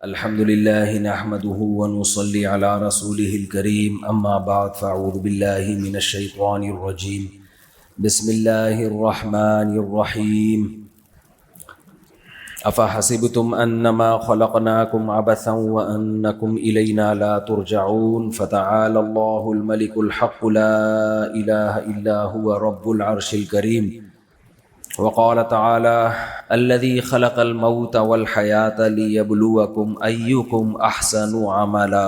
الحمد لله نحمده ونصلي على رسوله الكريم اما بعد فاعوذ بالله من الشيطان الرجيم بسم الله الرحمن الرحيم افحسبتم انما خلقناكم عبثا وانكم الينا لا ترجعون فتعالى الله الملك الحق لا اله الا هو رب العرش الكريم وقال تعالى الذي خلق الموت والحياة ليبلوكم أيكم أحسن عملا۔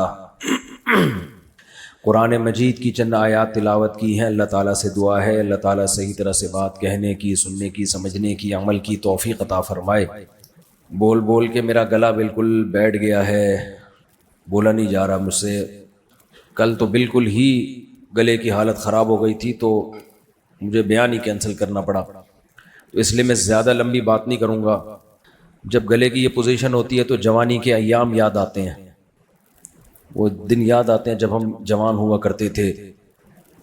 قرآن مجید کی چند آیات تلاوت کی ہیں۔ اللہ تعالیٰ سے دعا ہے اللہ تعالیٰ صحیح طرح سے بات کہنے کی، سننے کی، سمجھنے کی، عمل کی توفیق عطا فرمائے۔ بول بول کے میرا گلا بالکل بیٹھ گیا ہے، بولا نہیں جا رہا مجھ سے۔ کل تو بالکل ہی گلے کی حالت خراب ہو گئی تھی تو مجھے بیان ہی کینسل کرنا پڑا، تو اس لیے میں زیادہ لمبی بات نہیں کروں گا۔ جب گلے کی یہ پوزیشن ہوتی ہے تو جوانی کے ایام یاد آتے ہیں، وہ دن یاد آتے ہیں جب ہم جوان ہوا کرتے تھے،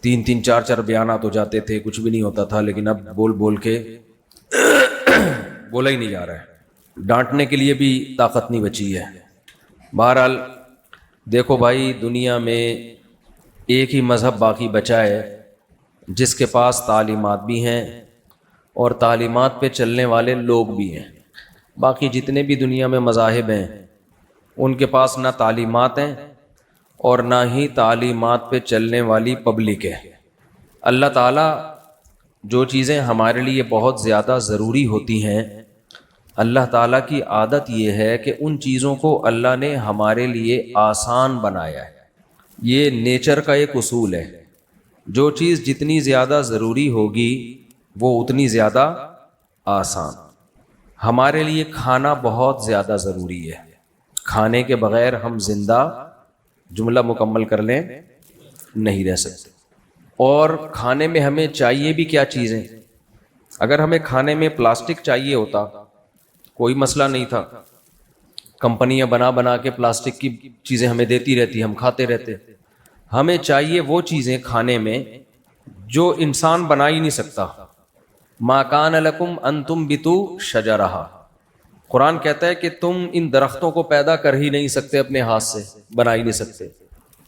3 4 بیانات ہو جاتے تھے، کچھ بھی نہیں ہوتا تھا، لیکن اب بول بول کے بولا ہی نہیں جا رہا ہے، ڈانٹنے کے لیے بھی طاقت نہیں بچی ہے۔ بہرحال دیکھو بھائی، دنیا میں ایک ہی مذہب باقی بچا ہے جس کے پاس تعلیمات بھی ہیں اور تعلیمات پہ چلنے والے لوگ بھی ہیں۔ باقی جتنے بھی دنیا میں مذاہب ہیں ان کے پاس نہ تعلیمات ہیں اور نہ ہی تعلیمات پہ چلنے والی پبلک ہے۔ اللہ تعالیٰ جو چیزیں ہمارے لیے بہت زیادہ ضروری ہوتی ہیں، اللہ تعالیٰ کی عادت یہ ہے کہ ان چیزوں کو اللہ نے ہمارے لیے آسان بنایا ہے۔ یہ نیچر کا ایک اصول ہے، جو چیز جتنی زیادہ ضروری ہوگی وہ اتنی زیادہ آسان۔ ہمارے لیے کھانا بہت زیادہ ضروری ہے، کھانے کے بغیر ہم زندہ، جملہ مکمل کر لیں، نہیں رہ سکتے۔ اور کھانے میں ہمیں چاہیے بھی کیا چیزیں؟ اگر ہمیں کھانے میں پلاسٹک چاہیے ہوتا کوئی مسئلہ نہیں تھا، کمپنیاں بنا بنا کے پلاسٹک کی چیزیں ہمیں دیتی رہتی، ہم کھاتے رہتے۔ ہمیں چاہیے وہ چیزیں کھانے میں جو انسان بنا ہی نہیں سکتا۔ ما کان لکم ان تنبتوا شجرہا، قرآن کہتا ہے کہ تم ان درختوں کو پیدا کر ہی نہیں سکتے، اپنے ہاتھ سے بنا ہی نہیں سکتے۔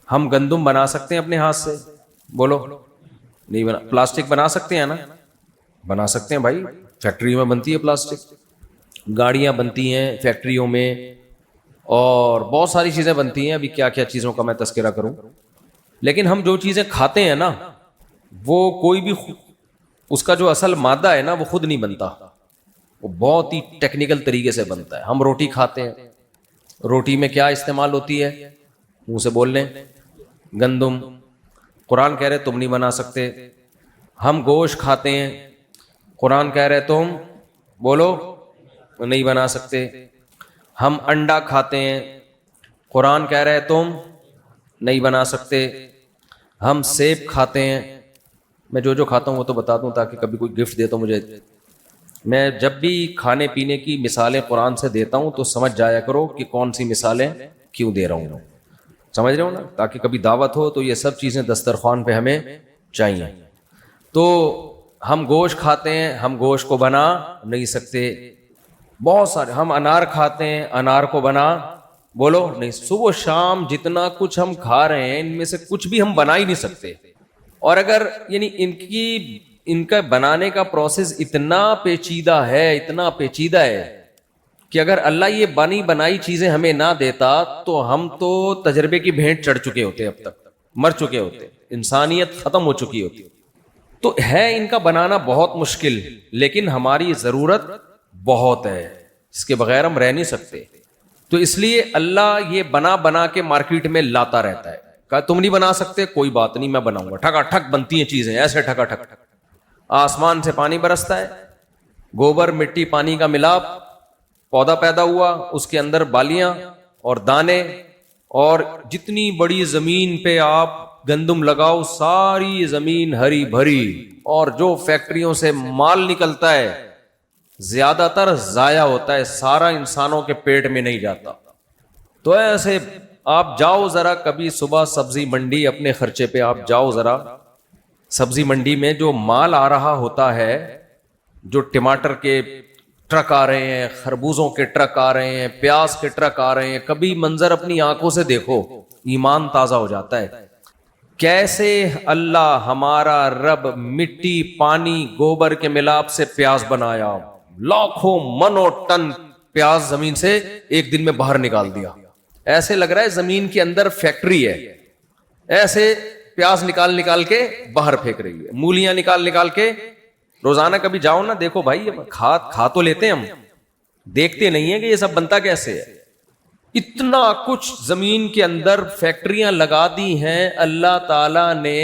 ہم گندم بنا سکتے ہیں اپنے ہاتھ سے؟ بولو نہیں بنا۔ پلاسٹک بنا سکتے ہیں نا؟ بنا سکتے ہیں بھائی، فیکٹریوں میں بنتی ہے پلاسٹک، گاڑیاں بنتی ہیں فیکٹریوں میں، اور بہت ساری چیزیں بنتی ہیں۔ ابھی کیا کیا چیزوں کا میں تذکرہ کروں، لیکن ہم جو چیزیں کھاتے ہیں نا، وہ کوئی بھی اس کا جو اصل مادہ ہے نا وہ خود نہیں بنتا، وہ بہت ہی ٹیکنیکل طریقے سے بنتا ہے۔ ہم روٹی کھاتے ہیں، روٹی میں کیا استعمال ہوتی ہے؟ منہ سے بول لیں، گندم۔ قرآن کہہ رہے تم نہیں بنا سکتے۔ ہم گوشت کھاتے ہیں، قرآن کہہ رہے تم بولو نہیں بنا سکتے۔ ہم انڈا کھاتے ہیں، قرآن کہہ رہے تم نہیں بنا سکتے۔ ہم سیب کھاتے ہیں، میں جو کھاتا ہوں وہ تو بتا دوں تاکہ کبھی کوئی گفٹ دے تو مجھے۔ میں جب بھی کھانے پینے کی مثالیں قرآن سے دیتا ہوں تو سمجھ جایا کرو کہ کون سی مثالیں کیوں دے رہا ہوں، سمجھ رہے ہو نا، تاکہ کبھی دعوت ہو تو یہ سب چیزیں دسترخوان پہ ہمیں چاہیے۔ تو ہم گوشت کھاتے ہیں، ہم گوشت کو بنا نہیں سکتے۔ بہت سارے، ہم انار کھاتے ہیں، انار کو بنا بولو نہیں۔ صبح شام جتنا کچھ ہم کھا رہے ہیں ان میں سے کچھ بھی ہم بنا ہی نہیں سکتے۔ اور اگر یعنی ان کا بنانے کا پروسیس اتنا پیچیدہ ہے، اتنا پیچیدہ ہے کہ اگر اللہ یہ بنی بنائی چیزیں ہمیں نہ دیتا تو ہم تو تجربے کی بھینٹ چڑھ چکے ہوتے، اب تک مر چکے ہوتے، انسانیت ختم ہو چکی ہوتی۔ تو ہے ان کا بنانا بہت مشکل، لیکن ہماری ضرورت بہت ہے، اس کے بغیر ہم رہ نہیں سکتے۔ تو اس لیے اللہ یہ بنا بنا کے مارکیٹ میں لاتا رہتا ہے۔ کہا تم نہیں بنا سکتے، کوئی بات نہیں، میں بناؤں گا۔ ٹھکا ٹھک بنتی ہیں چیزیں، ایسے ٹھکا ٹھک، آسمان سے پانی برستا ہے، گوبر مٹی پانی کا ملاپ، پودا پیدا ہوا، اس کے اندر بالیاں اور دانے، اور جتنی بڑی زمین پہ آپ گندم لگاؤ ساری زمین ہری بھری، اور جو فیکٹریوں سے مال نکلتا ہے زیادہ تر ضائع ہوتا ہے، سارا انسانوں کے پیٹ میں نہیں جاتا۔ تو ایسے آپ جاؤ ذرا کبھی صبح سبزی منڈی، اپنے خرچے پہ آپ جاؤ ذرا سبزی منڈی میں، جو مال آ رہا ہوتا ہے، جو ٹماٹر کے ٹرک آ رہے ہیں، خربوزوں کے ٹرک آ رہے ہیں، پیاز کے ٹرک آ رہے ہیں، کبھی منظر اپنی آنکھوں سے دیکھو ایمان تازہ ہو جاتا ہے. کیسے اللہ ہمارا رب مٹی پانی گوبر کے ملاپ سے پیاز بنایا، لاکھوں منوں ٹن پیاز زمین سے ایک دن میں باہر نکال دیا. ایسے لگ رہا ہے زمین کے اندر فیکٹری ہے، ایسے پیاز نکال کے باہر پھینک رہی ہے، مولیاں نکال کے. روزانہ کبھی جاؤ نا، دیکھو بھائی کھا تو لیتے ہیں ہم، دیکھتے نہیں ہیں کہ یہ سب بنتا کیسے ہے. اتنا کچھ زمین کے اندر فیکٹریاں لگا دی ہیں اللہ تعالی نے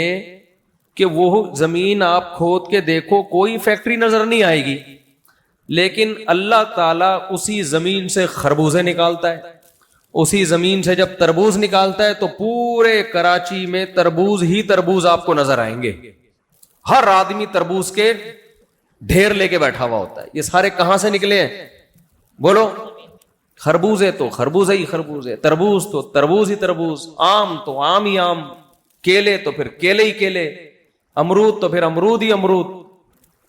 کہ وہ زمین آپ کھود کے دیکھو کوئی فیکٹری نظر نہیں آئے گی، لیکن اللہ تعالیٰ اسی زمین سے خربوزے نکالتا ہے، اسی زمین سے جب تربوز نکالتا ہے تو پورے کراچی میں تربوز ہی تربوز آپ کو نظر آئیں گے. ہر آدمی تربوز کے ڈھیر لے کے بیٹھا ہوا ہوتا ہے. یہ سارے کہاں سے نکلے ہیں بولو؟ خربوزے تو خربوزے ہی خربوزے، تربوز تو تربوز ہی تربوز، آم تو آم ہی آم، کیلے تو پھر کیلے ہی کیلے، امرود تو پھر امرود ہی امرود.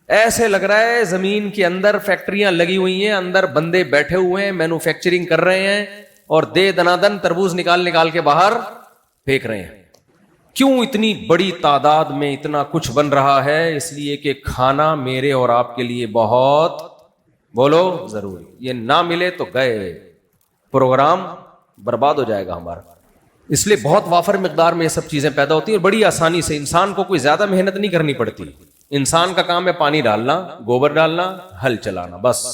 ایسے لگ رہا ہے زمین کے اندر فیکٹریاں لگی ہوئی ہیں، اندر بندے بیٹھے ہوئے ہیں، مینوفیکچرنگ کر رہے ہیں اور دے دنادن تربوز نکال کے باہر پھینک رہے ہیں. کیوں اتنی بڑی تعداد میں اتنا کچھ بن رہا ہے؟ اس لیے کہ کھانا میرے اور آپ کے لیے بہت بولو ضروری. یہ نہ ملے تو گئے، پروگرام برباد ہو جائے گا ہمارا. اس لیے بہت وافر مقدار میں یہ سب چیزیں پیدا ہوتی ہیں اور بڑی آسانی سے. انسان کو کوئی زیادہ محنت نہیں کرنی پڑتی. انسان کا کام ہے پانی ڈالنا، گوبر ڈالنا، ہل چلانا، بس.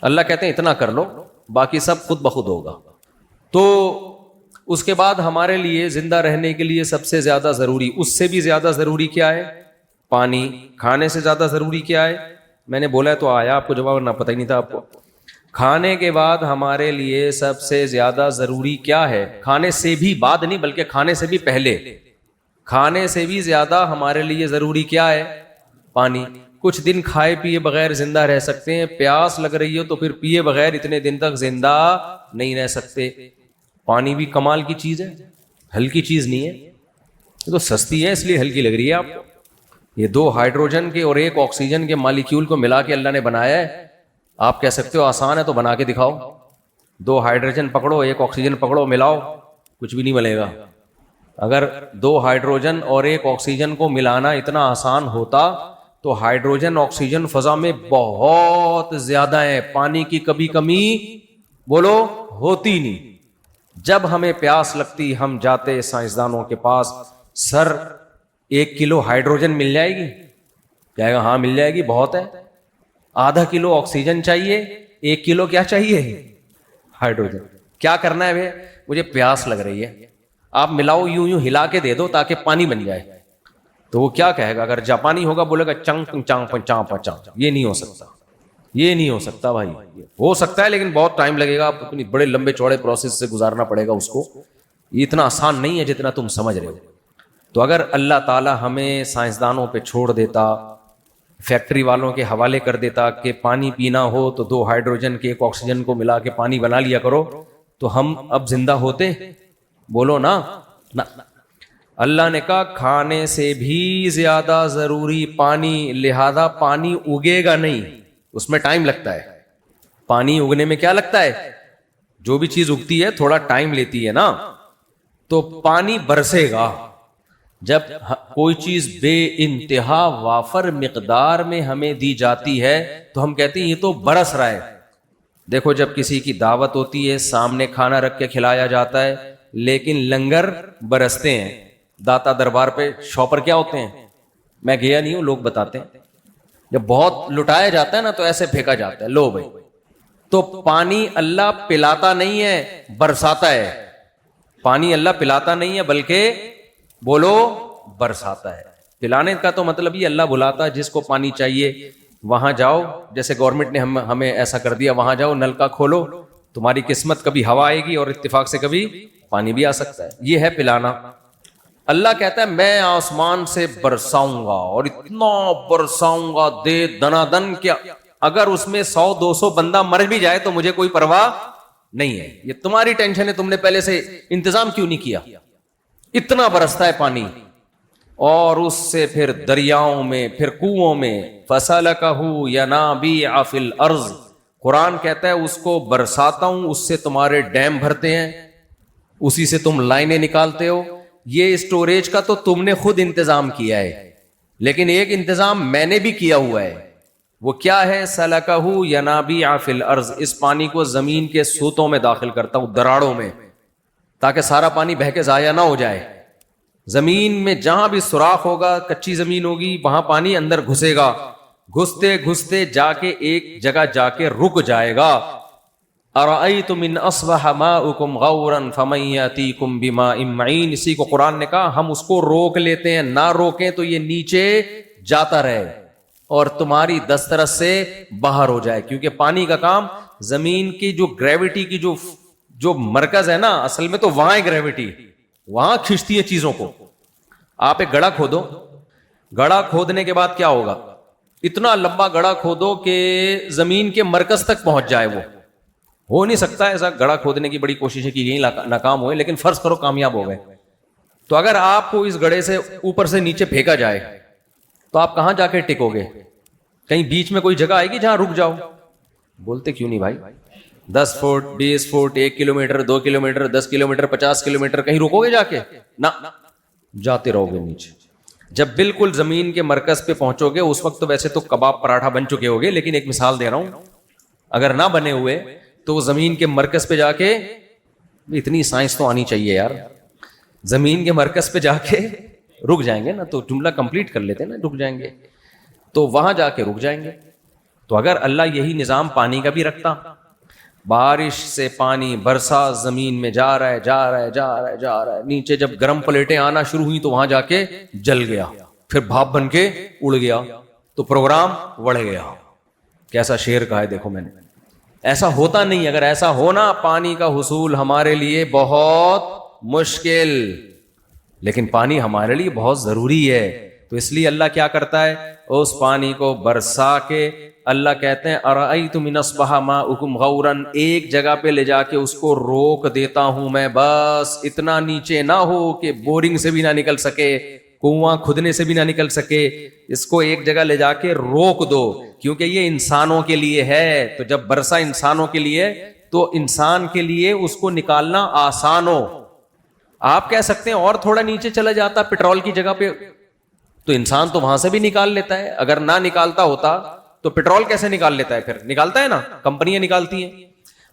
اللہ کہتے ہیں اتنا کر لو، باقی سب خود بخود ہوگا. تو اس کے بعد ہمارے لیے زندہ رہنے کے لیے سب سے زیادہ ضروری، اس سے بھی زیادہ ضروری کیا ہے؟ پانی. کھانے سے زیادہ ضروری کیا ہے؟ میں نے بولا ہے تو آیا آپ کو جواب، نہ پتہ ہی نہیں تھا آپ کو. کھانے کے بعد ہمارے لیے سب سے زیادہ ضروری کیا ہے؟ کھانے سے بھی بعد نہیں بلکہ کھانے سے بھی پہلے، کھانے سے بھی زیادہ ہمارے لیے ضروری کیا ہے؟ پانی. کچھ دن کھائے پیے بغیر زندہ رہ سکتے ہیں، پیاس لگ رہی ہو تو پھر پیے بغیر اتنے دن تک زندہ نہیں رہ سکتے. پانی بھی کمال کی چیز ہے، ہلکی چیز نہیں ہے. یہ تو سستی ہے اس لیے ہلکی لگ رہی ہے آپ کو. یہ 2 ہائیڈروجن کے اور 1 آکسیجن کے مالیکیول کو ملا کے اللہ نے بنایا ہے. آپ کہہ سکتے ہو آسان ہے تو بنا کے دکھاؤ. 2 ہائیڈروجن پکڑو، 1 آکسیجن پکڑو، ملاؤ، کچھ بھی نہیں ملے گا. اگر 2 ہائیڈروجن اور 1 آکسیجن کو ملانا اتنا آسان ہوتا تو ہائیڈروجن آکسیجن فضا میں بہت زیادہ ہے، پانی کی کبھی کمی بولو ہوتی نہیں. جب ہمیں پیاس لگتی ہم جاتے سائنسدانوں کے پاس، سر 1 کلو ہائیڈروجن مل جائے گی؟ کہے گا ہاں مل جائے گی، بہت ہے. ½ کلو آکسیجن چاہیے، 1 کلو کیا چاہیے؟ ہائیڈروجن. کیا کرنا ہے بھائی؟ مجھے پیاس لگ رہی ہے، آپ ملاؤ، یوں ہلا کے دے دو تاکہ پانی بن جائے. تو وہ کیا کہے گا؟ اگر جاپانی ہوگا بولے گا چنگ چانگ چانپ چانپ. یہ نہیں ہو سکتا، یہ نہیں ہو سکتا بھائی. ہو سکتا ہے لیکن بہت ٹائم لگے گا، اتنی بڑے لمبے چوڑے پروسیس سے گزارنا پڑے گا اس کو. یہ اتنا آسان نہیں ہے جتنا تم سمجھ رہے ہو. تو اگر اللہ تعالی ہمیں سائنسدانوں پہ چھوڑ دیتا، فیکٹری والوں کے حوالے کر دیتا کہ پانی پینا ہو تو 2 ہائیڈروجن کے 1 آکسیجن کو ملا کے پانی بنا لیا کرو، تو ہم اب زندہ ہوتے؟ بولو نا. اللہ نے کہا کھانے سے بھی زیادہ ضروری پانی، لہذا پانی اگے گا نہیں، اس میں ٹائم لگتا ہے. پانی اگنے میں کیا لگتا ہے؟ جو بھی چیز اگتی ہے تھوڑا ٹائم لیتی ہے نا. تو پانی برسے گا. جب کوئی چیز بے انتہا وافر مقدار میں ہمیں دی جاتی ہے تو ہم کہتے ہیں یہ تو برس رہا ہے. دیکھو جب کسی کی دعوت ہوتی ہے، سامنے کھانا رکھ کے کھلایا جاتا ہے، لیکن لنگر برستے ہیں. داتا دربار پہ شاپر کیا ہوتے ہیں؟ میں گیا نہیں ہوں، لوگ بتاتے ہیں. جب بہت لٹایا جاتا ہے نا تو ایسے پھینکا جاتا ہے، لو بھائی. تو پانی اللہ پلاتا نہیں ہے، برساتا ہے. پانی اللہ پلاتا نہیں ہے بلکہ بولو برساتا ہے. پلانے کا تو مطلب یہ اللہ بلاتا ہے جس کو پانی چاہیے وہاں جاؤ. جیسے گورنمنٹ نے ہمیں ایسا کر دیا، وہاں جاؤ، نل کا کھولو، تمہاری قسمت کبھی ہوا آئے گی اور اتفاق سے کبھی پانی بھی آ سکتا ہے. یہ ہے پلانا. اللہ کہتا ہے میں آسمان سے برساؤں گا اور اتنا برساؤں گا دے دنا دن کیا، اگر اس میں 100-200 بندہ مر بھی جائے تو مجھے کوئی پرواہ نہیں ہے. یہ تمہاری ٹینشن ہے، تم نے پہلے سے انتظام کیوں نہیں کیا. اتنا برستا ہے پانی. اور اس سے پھر دریاؤں میں، پھر کنوؤں میں، فَسَلَكَهُ يَنَابِيعَ فِي الْأَرْضِ، قرآن کہتا ہے اس کو برساتا ہوں، اس سے تمہارے ڈیم بھرتے ہیں، اسی سے تم لائنیں نکالتے ہو. یہ اسٹوریج کا تو تم نے خود انتظام کیا ہے، لیکن ایک انتظام میں نے بھی کیا ہوا ہے. وہ کیا ہے؟ سلکہ ینابیع فی الارض، اس پانی کو زمین کے سوتوں میں داخل کرتا ہوں، دراڑوں میں، تاکہ سارا پانی بہہ کے ضائع نہ ہو جائے. زمین میں جہاں بھی سوراخ ہوگا، کچی زمین ہوگی، وہاں پانی اندر گھسے گا، گھستے گھستے جا کے ایک جگہ جا کے رک جائے گا. ارأیتم ان اصبح ماؤکم غورا فمن یاتیکم بماء معین، اسی کو قرآن نے کہا ہم اس کو روک لیتے ہیں، نہ روکیں تو یہ نیچے جاتا رہے اور تمہاری دسترس سے باہر ہو جائے. کیونکہ پانی کا کام زمین کی جو گریوٹی کی جو مرکز ہے نا، اصل میں تو وہاں ہے گریوٹی، وہاں کھینچتی ہے چیزوں کو. آپ ایک گڑھا کھودو، گڑھا کھودنے کے بعد کیا ہوگا؟ اتنا لمبا گڑھا کھودو کہ زمین کے مرکز تک پہنچ جائے. وہ ہو نہیں سکتا ایسا، گڑھا کھودنے کی بڑی کوششیں کی گئی، ناکام ہوئے، لیکن فرض کرو کامیاب ہو گئے. تو اگر آپ کو اس گڑھے سے اوپر سے نیچے پھینکا جائے تو آپ کہاں جا کے ٹکو گے؟ کہیں بیچ میں کوئی جگہ آئے گی جہاں رک جاؤ؟ بولتے کیوں نہیں بھائی؟ 10 foot 20 foot 1 kilometre 2 kilometre 10 kilometre 50 kilometre کہیں رکو گے جا کے؟ نہ، جاتے رہو گے نیچے. جب بالکل زمین کے مرکز پہ پہنچو گے، اس وقت تو ویسے تو کباب پراٹھا بن چکے ہوگے، لیکن ایک مثال دے رہا ہوں، اگر نہ بنے ہوئے تو زمین کے مرکز پہ جا کے، اتنی سائنس تو آنی چاہیے یار، زمین کے مرکز پہ جا کے رک جائیں گے نا. تو جملہ کمپلیٹ کر لیتے نا، رک جائیں گے تو وہاں جا کے رک جائیں گے. تو اگر اللہ یہی نظام پانی کا بھی رکھتا، بارش سے پانی برسا زمین میں جا رہا ہے جا رہا ہے جا رہا ہے جا رہا ہے، نیچے جب گرم پلیٹیں آنا شروع ہوئی تو وہاں جا کے جل گیا، پھر بھاپ بن کے اڑ گیا، تو پروگرام بڑھ گیا. کیسا شعر کہا ہے دیکھو میں نے. ایسا ہوتا نہیں. اگر ایسا ہونا، پانی کا حصول ہمارے لیے بہت مشکل، لیکن پانی ہمارے لیے بہت ضروری ہے. تو اس لیے اللہ کیا کرتا ہے؟ اس پانی کو برسا کے اللہ کہتے ہیں ارأیتم ان اصبح ماؤکم غورا، ایک جگہ پہ لے جا کے اس کو روک دیتا ہوں میں، بس اتنا نیچے نہ ہو کہ بورنگ سے بھی نہ نکل سکے، کنواں کھدنے سے بھی نہ نکل سکے. اس کو ایک جگہ لے جا کے روک دو، کیونکہ یہ انسانوں کے لیے ہے. تو جب برسا انسانوں کے لیے تو انسان کے لیے اس کو نکالنا آسان ہو. آپ کہہ سکتے ہیں اور تھوڑا نیچے چلا جاتا پٹرول کی جگہ پہ، تو انسان تو وہاں سے بھی نکال لیتا ہے. اگر نہ نکالتا ہوتا تو پٹرول کیسے نکال لیتا ہے؟ پھر نکالتا ہے نا، کمپنیاں نکالتی ہیں.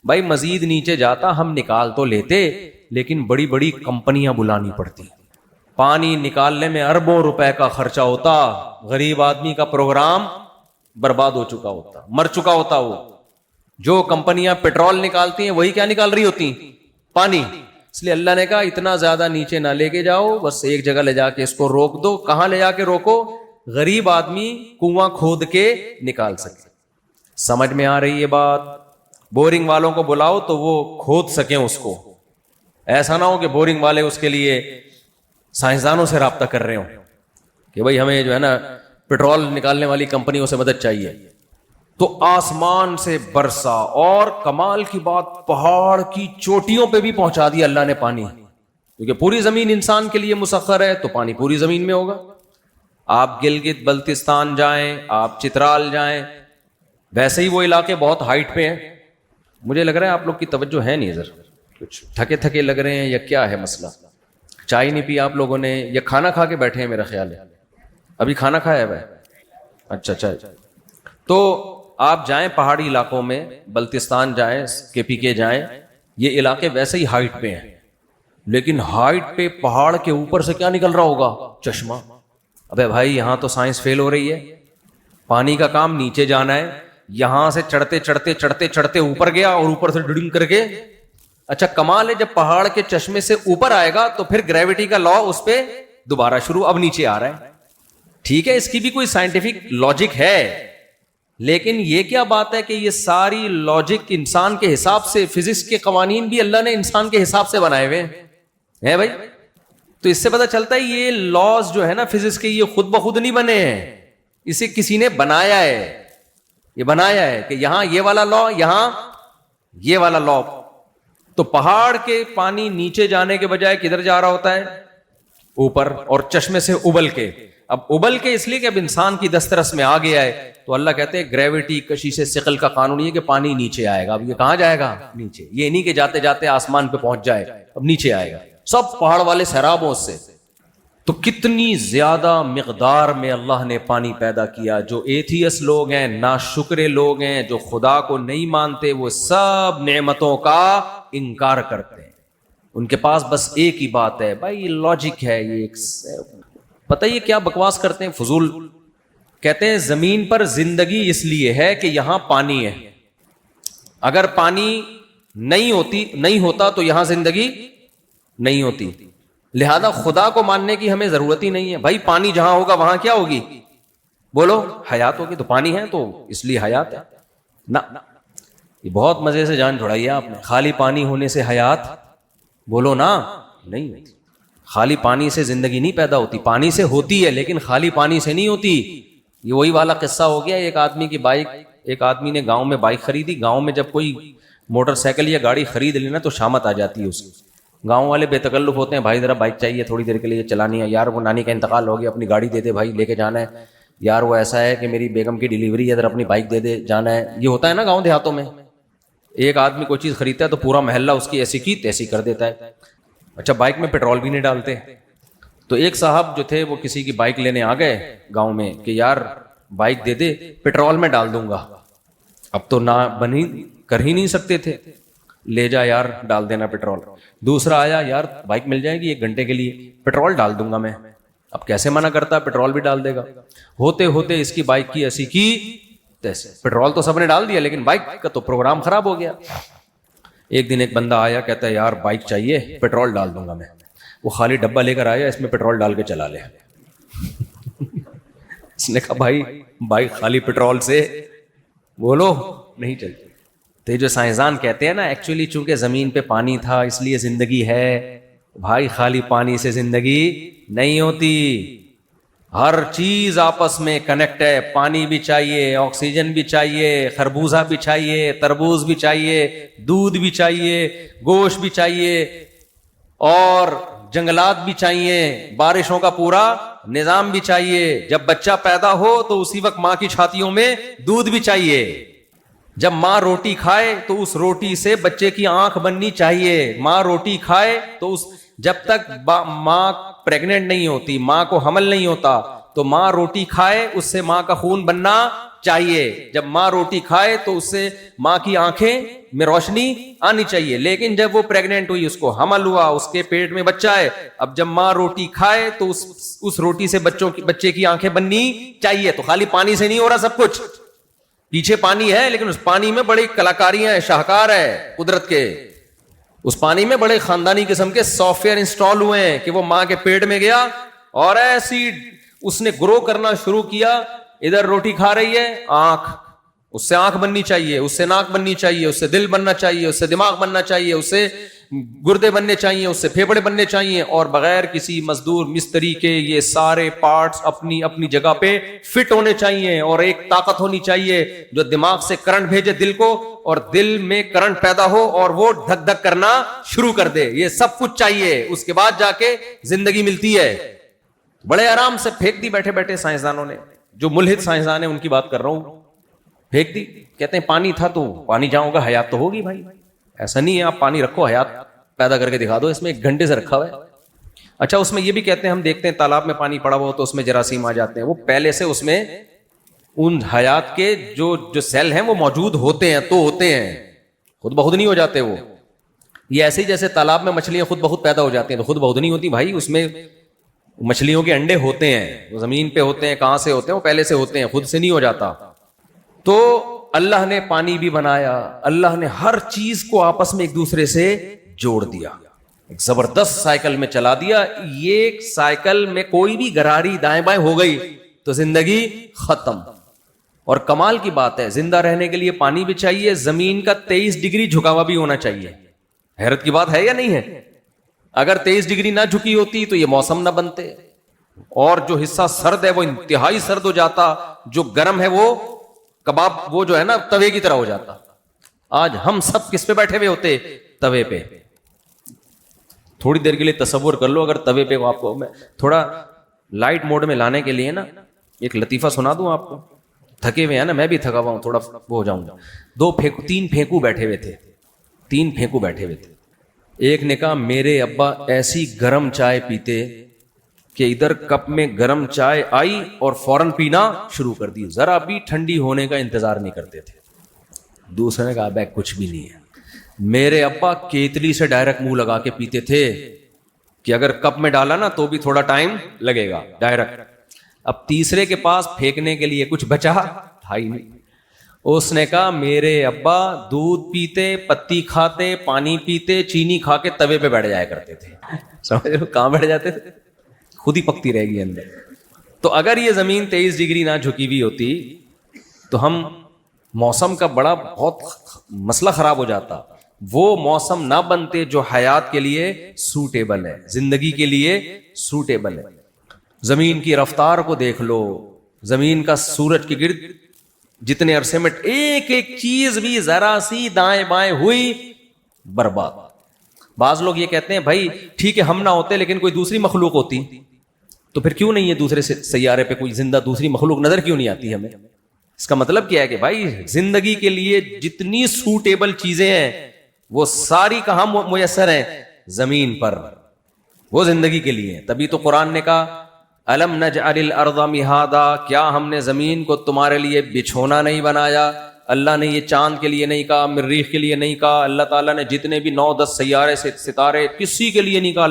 بھائی مزید نیچے جاتا ہم نکال تو لیتے، لیکن بڑی بڑی کمپنیاں بلانی پڑتی، پانی نکالنے میں اربوں روپے کا خرچہ ہوتا، غریب آدمی کا پروگرام برباد ہو چکا ہوتا، مر چکا ہوتا. وہ جو کمپنیاں پٹرول نکالتی ہیں وہی کیا نکال رہی ہوتی؟ پانی. اس لیے اللہ نے کہا اتنا زیادہ نیچے نہ لے کے جاؤ، بس ایک جگہ لے جا کے اس کو روک دو. کہاں لے جا کے روکو؟ غریب آدمی کنواں کھود کے نکال سکے. سمجھ میں آ رہی ہے بات؟ بورنگ والوں کو بلاؤ تو وہ کھود سکیں اس کو. ایسا نہ ہو کہ بورنگ والے اس کے لیے سائنسدانوں سے رابطہ کر رہے ہوں کہ بھائی ہمیں جو ہے نا پٹرول نکالنے والی کمپنیوں سے مدد چاہیے. تو آسمان سے برسا، اور کمال کی بات پہاڑ کی چوٹیوں پہ بھی پہنچا دیا اللہ نے پانی، کیونکہ پوری زمین انسان کے لیے مسخر ہے تو پانی پوری زمین میں ہوگا. آپ گلگت بلتستان جائیں، آپ چترال جائیں، ویسے ہی وہ علاقے بہت ہائٹ پہ ہیں. مجھے لگ رہا ہے آپ لوگ کی توجہ ہے نہیں ادھر، کچھ تھکے تھکے لگ رہے ہیں یا کیا ہے مسئلہ؟ چائے نہیں پی آپ لوگوں نے یا کھانا کھا کے بیٹھے ہیں؟ میرا خیال ہے ابھی کھانا کھایا ہے. اچھا چائے. تو آپ جائیں پہاڑی علاقوں میں، بلتستان جائیں، KPK جائیں، یہ علاقے ویسے ہی ہائٹ پہ ہیں، لیکن ہائٹ پہ پہاڑ کے اوپر سے کیا نکل رہا ہوگا؟ چشمہ. ابے بھائی یہاں تو سائنس فیل ہو رہی ہے. پانی کا کام نیچے جانا ہے، یہاں سے چڑھتے چڑھتے چڑھتے چڑھتے اوپر گیا اور اوپر سے ڈڑنگ کر کے. اچھا کمال ہے، جب پہاڑ کے چشمے سے اوپر آئے گا تو پھر گریوٹی کا لا اس پہ دوبارہ شروع، اب نیچے آ رہا ہے. ٹھیک ہے، اس کی بھی کوئی سائنٹیفک لاجک ہے، لیکن یہ کیا بات ہے کہ یہ ساری لاجک انسان کے حساب سے، فزکس کے قوانین بھی اللہ نے انسان کے حساب سے بنائے ہوئے ہیں بھائی. تو اس سے پتہ چلتا ہے یہ لاز جو ہے نا فزکس کے، یہ خود بخود نہیں بنے ہیں، اسے کسی نے بنایا ہے. یہ بنایا ہے کہ یہاں یہ والا لا، یہاں یہ والا لا. تو پہاڑ کے پانی نیچے جانے کے بجائے کدھر جا رہا ہوتا ہے؟ اوپر، اور چشمے سے ابل کے. اب ابل کے اس لیے کہ اب انسان کی دسترس میں آ گیا ہے، تو اللہ کہتے ہیں گریوٹی، کشش ثقل کا قانون یہ کہ پانی نیچے آئے گا. اب یہ کہاں جائے گا؟ نیچے. یہ نہیں کہ جاتے جاتے آسمان پہ پہنچ جائے، اب نیچے آئے گا. سب پہاڑ والے سیرابوں سے. تو کتنی زیادہ مقدار میں اللہ نے پانی پیدا کیا. جو ایتھیس لوگ ہیں، ناشکرے لوگ ہیں، جو خدا کو نہیں مانتے، وہ سب نعمتوں کا انکار کرتے ہیں. ان کے پاس بس ایک ہی بات ہے، بھائی یہ لاجک ہے، یہ پتہ یہ کیا بکواس کرتے ہیں، فضول. کہتے ہیں زمین پر زندگی اس لیے ہے کہ یہاں پانی ہے. اگر پانی نہیں ہوتا تو یہاں زندگی نہیں ہوتی. لہذا خدا کو ماننے کی ہمیں ضرورت ہی نہیں ہے. بھائی پانی جہاں ہوگا وہاں کیا ہوگی؟ بولو حیات ہوگی. تو پانی ہے تو اس لیے حیات ہے. نہ، یہ بہت مزے سے جان چھڑائی ہے آپ نے. خالی پانی ہونے سے حیات بولو نا نہیں ہوتی. خالی پانی سے زندگی نہیں پیدا ہوتی، پانی سے ہوتی ہے لیکن خالی پانی سے نہیں ہوتی. یہ وہی والا قصہ ہو گیا. ایک آدمی نے گاؤں میں بائک خریدی. گاؤں میں جب کوئی موٹر سائیکل یا گاڑی خرید لینا تو شامت آ جاتی ہے اس کی. گاؤں والے بے تکلف ہوتے ہیں، بھائی ذرا بائک چاہیے تھوڑی دیر کے لیے چلانی ہے. یار وہ نانی کا انتقال ہو گیا، اپنی گاڑی دے دے بھائی، لے کے جانا ہے. یار وہ ایسا ہے کہ میری بیگم کی ڈیلیوری ہے، ذرا اپنی بائک دے دے، جانا ہے. یہ ہوتا ہے نا گاؤں دیہاتوں میں. ایک آدمی کوئی چیز خریدتا ہے تو پورا محلہ اس کی ایسی کی تیسی کر دیتا ہے. اچھا بائک میں پیٹرول بھی نہیں ڈالتے. تو ایک صاحب جو تھے وہ کسی کی بائک لینے آ گئے گاؤں میں کہ یار بائک دے دے، پیٹرول میں ڈال دوں گا. اب تو نہ بنی کر ہی نہیں سکتے تھے. لے جا یار ڈال دینا پیٹرول. دوسرا آیا، یار بائک مل جائے گی 1 گھنٹے کے لیے، پیٹرول ڈال دوں گا میں. اب کیسے منع کرتا، پیٹرول بھی ڈال دے گا. ہوتے ہوتے اس کی بائک کی ایسی کی تیسے. پیٹرول تو سب نے ڈال دیا لیکن بائک کا تو پروگرام خراب ہو گیا. ایک دن ایک بندہ آیا، کہتا ہے یار بائک چاہیے، پیٹرول ڈال دوں گا میں. وہ خالی ڈبہ لے کر آیا، اس میں پیٹرول ڈال کے چلا لے. اس نے کہا بھائی بائک خالی پیٹرول سے بولو نہیں چلتی. تو یہ جو سائنسدان کہتے ہیں نا، ایکچولی چونکہ زمین پہ پانی تھا اس لیے زندگی ہے. بھائی خالی پانی سے زندگی نہیں ہوتی. ہر چیز آپس میں کنیکٹ ہے. پانی بھی چاہیے، آکسیجن بھی چاہیے، خربوزہ بھی چاہیے، تربوز بھی چاہیے، دودھ بھی چاہیے، گوشت بھی چاہیے، اور جنگلات بھی چاہیے، بارشوں کا پورا نظام بھی چاہیے. جب بچہ پیدا ہو تو اسی وقت ماں کی چھاتیوں میں دودھ بھی چاہیے. جب ماں روٹی کھائے تو اس روٹی سے بچے کی آنکھ بننی چاہیے. ماں روٹی کھائے تو جب تک ماں پریگننٹ نہیں ہوتی، ماں کو حمل نہیں ہوتا، تو ماں روٹی کھائے اس سے ماں کا خون بننا چاہیے. جب ماں روٹی کھائے تو اس سے ماں کی آنکھیں میں روشنی آنی چاہیے. لیکن جب وہ پریگننٹ ہوئی، اس کو حمل ہوا، اس کے پیٹ میں بچہ ہے، اب جب ماں روٹی کھائے تو اس روٹی سے بچے کی آنکھیں بننی چاہیے. تو خالی پانی سے نہیں ہو رہا سب کچھ. پیچھے پانی ہے لیکن اس پانی میں بڑی کلاکاریاں ہیں، شاہکار ہے قدرت کے. اس پانی میں بڑے خاندانی قسم کے سافٹ ویئر انسٹال ہوئے ہیں کہ وہ ماں کے پیٹ میں گیا اور ایسی اس نے گرو کرنا شروع کیا. ادھر روٹی کھا رہی ہے، آنکھ، اس سے آنکھ بننی چاہیے، اس سے ناک بننی چاہیے، اس سے دل بننا چاہیے، اس سے دماغ بننا چاہیے، اس سے گردے بننے چاہیے، اس سے پھیپھڑے بننے چاہیے. اور بغیر کسی مزدور مستری کے یہ سارے پارٹس اپنی اپنی جگہ پہ فٹ ہونے چاہیے. اور ایک طاقت ہونی چاہیے جو دماغ سے کرنٹ بھیجے دل کو، اور دل میں کرنٹ پیدا ہو اور وہ دھک دھک کرنا شروع کر دے. یہ سب کچھ چاہیے، اس کے بعد جا کے زندگی ملتی ہے. بڑے آرام سے پھینک دی بیٹھے بیٹھے سائنسدانوں نے. جو ملحد سائنسدان ہیں ان کی بات کر رہا ہوں. پھینک دی. کہتے ہیں پانی تھا تو پانی جہاں ہوگا حیات تو ہوگی. بھائی ایسا نہیں ہے آپ پانی رکھو حیات پیدا کر کے دکھا دو. اس میں 1 گھنٹے سے رکھا ہوا ہے. اچھا اس میں یہ بھی کہتے ہیں، ہم دیکھتے ہیں تالاب میں پانی پڑا ہوا ہو تو اس میں جراثیم آ جاتے ہیں. وہ پہلے سے اس میں ان حیات کے جو سیل ہیں وہ موجود ہوتے ہیں، تو ہوتے ہیں، خود بخود نہیں ہو جاتے. وہ یہ ایسے ہی جیسے تالاب میں مچھلیاں خود بخود پیدا ہو جاتی ہیں تو خود بخود نہیں ہوتی. بھائی اس میں مچھلیوں کے انڈے ہوتے ہیں، وہ زمین پہ ہوتے ہیں. کہاں سے ہوتے ہیں؟ وہ پہلے سے ہوتے ہیں، خود سے نہیں ہو جاتا. تو اللہ نے پانی بھی بنایا، اللہ نے ہر چیز کو آپس میں ایک دوسرے سے جوڑ دیا، ایک زبردست سائیکل میں چلا دیا. یہ سائیکل میں کوئی بھی گراری دائیں بائیں ہو گئی تو زندگی ختم. اور کمال کی بات ہے، زندہ رہنے کے لیے پانی بھی چاہیے، زمین کا 23 ڈگری جھکا ہوا بھی ہونا چاہیے. حیرت کی بات ہے یا نہیں ہے؟ اگر 23 ڈگری نہ جھکی ہوتی تو یہ موسم نہ بنتے، اور جو حصہ سرد ہے وہ انتہائی سرد ہو جاتا، جو گرم ہے وہ کباب، وہ جو ہے نا توے کی طرح ہو جاتا. آج ہم سب کس پہ بیٹھے ہوئے ہوتے؟ توے پہ. تھوڑی دیر کے لیے تصور کر لو اگر توے پہ آپ کو، میں تھوڑا لائٹ موڈ میں لانے کے لیے نا ایک لطیفہ سنا دوں آپ کو. تھکے ہوئے ہیں نا, میں بھی تھکا ہوا ہوں, تھوڑا وہ ہو جاؤں گا. تین پھینکو بیٹھے ہوئے تھے. ایک نے کہا میرے ابا ایسی گرم چائے پیتے کہ ادھر کپ میں گرم چائے آئی اور فوراً پینا شروع کر دی, ذرا بھی ٹھنڈی ہونے کا انتظار نہیں کرتے تھے. دوسرے نے کہا بیگ کچھ بھی نہیں ہے, میرے ابا کیتلی سے ڈائریکٹ منہ لگا کے پیتے تھے کہ اگر کپ میں ڈالا نا تو بھی تھوڑا ٹائم لگے گا, ڈائریکٹ. اب تیسرے کے پاس پھینکنے کے لیے کچھ بچا تھا ہی نہیں. اس نے کہا میرے ابا دودھ پیتے, پتی کھاتے, پانی پیتے, چینی کھا کے توے پہ بیٹھ جایا کرتے تھے. سمجھ رہے ہو کہاں بیٹھ جاتے تھے, خود ہی پکتی رہے گی اندر. تو اگر یہ زمین 23 ڈگری نہ جھکی ہوئی ہوتی تو ہم موسم کا بہت مسئلہ خراب ہو جاتا. وہ موسم نہ بنتے جو حیات کے لیے سوٹیبل ہے, زندگی کے لیے سوٹیبل ہے. زمین کی رفتار کو دیکھ لو, زمین کا سورج کے گرد جتنے عرصے میں ایک ایک چیز بھی ذرا سی دائیں بائیں ہوئی برباد. بعض لوگ یہ کہتے ہیں بھائی ٹھیک ہے ہم نہ ہوتے لیکن کوئی دوسری مخلوق ہوتی تو پھر کیوں نہیں ہے دوسرے سیارے پہ کوئی زندہ دوسری مخلوق نظر کیوں نہیں آتی ہمیں؟ اس کا مطلب کیا ہے کہ بھائی زندگی کے لیے جتنی سوٹیبل چیزیں ہیں وہ ساری کہاں میسر ہیں؟ زمین پر. وہ زندگی کے لیے. تبھی تو قرآن نے کہا الم نجعل الارض مہادا, کیا ہم نے زمین کو تمہارے لیے بچھونا نہیں بنایا؟ اللہ نے یہ چاند کے لیے نہیں کہا, مریخ کے لیے نہیں کہا, اللہ تعالیٰ نے جتنے بھی 9-10 سیارے ستارے کسی کے لیے نہیں کہا.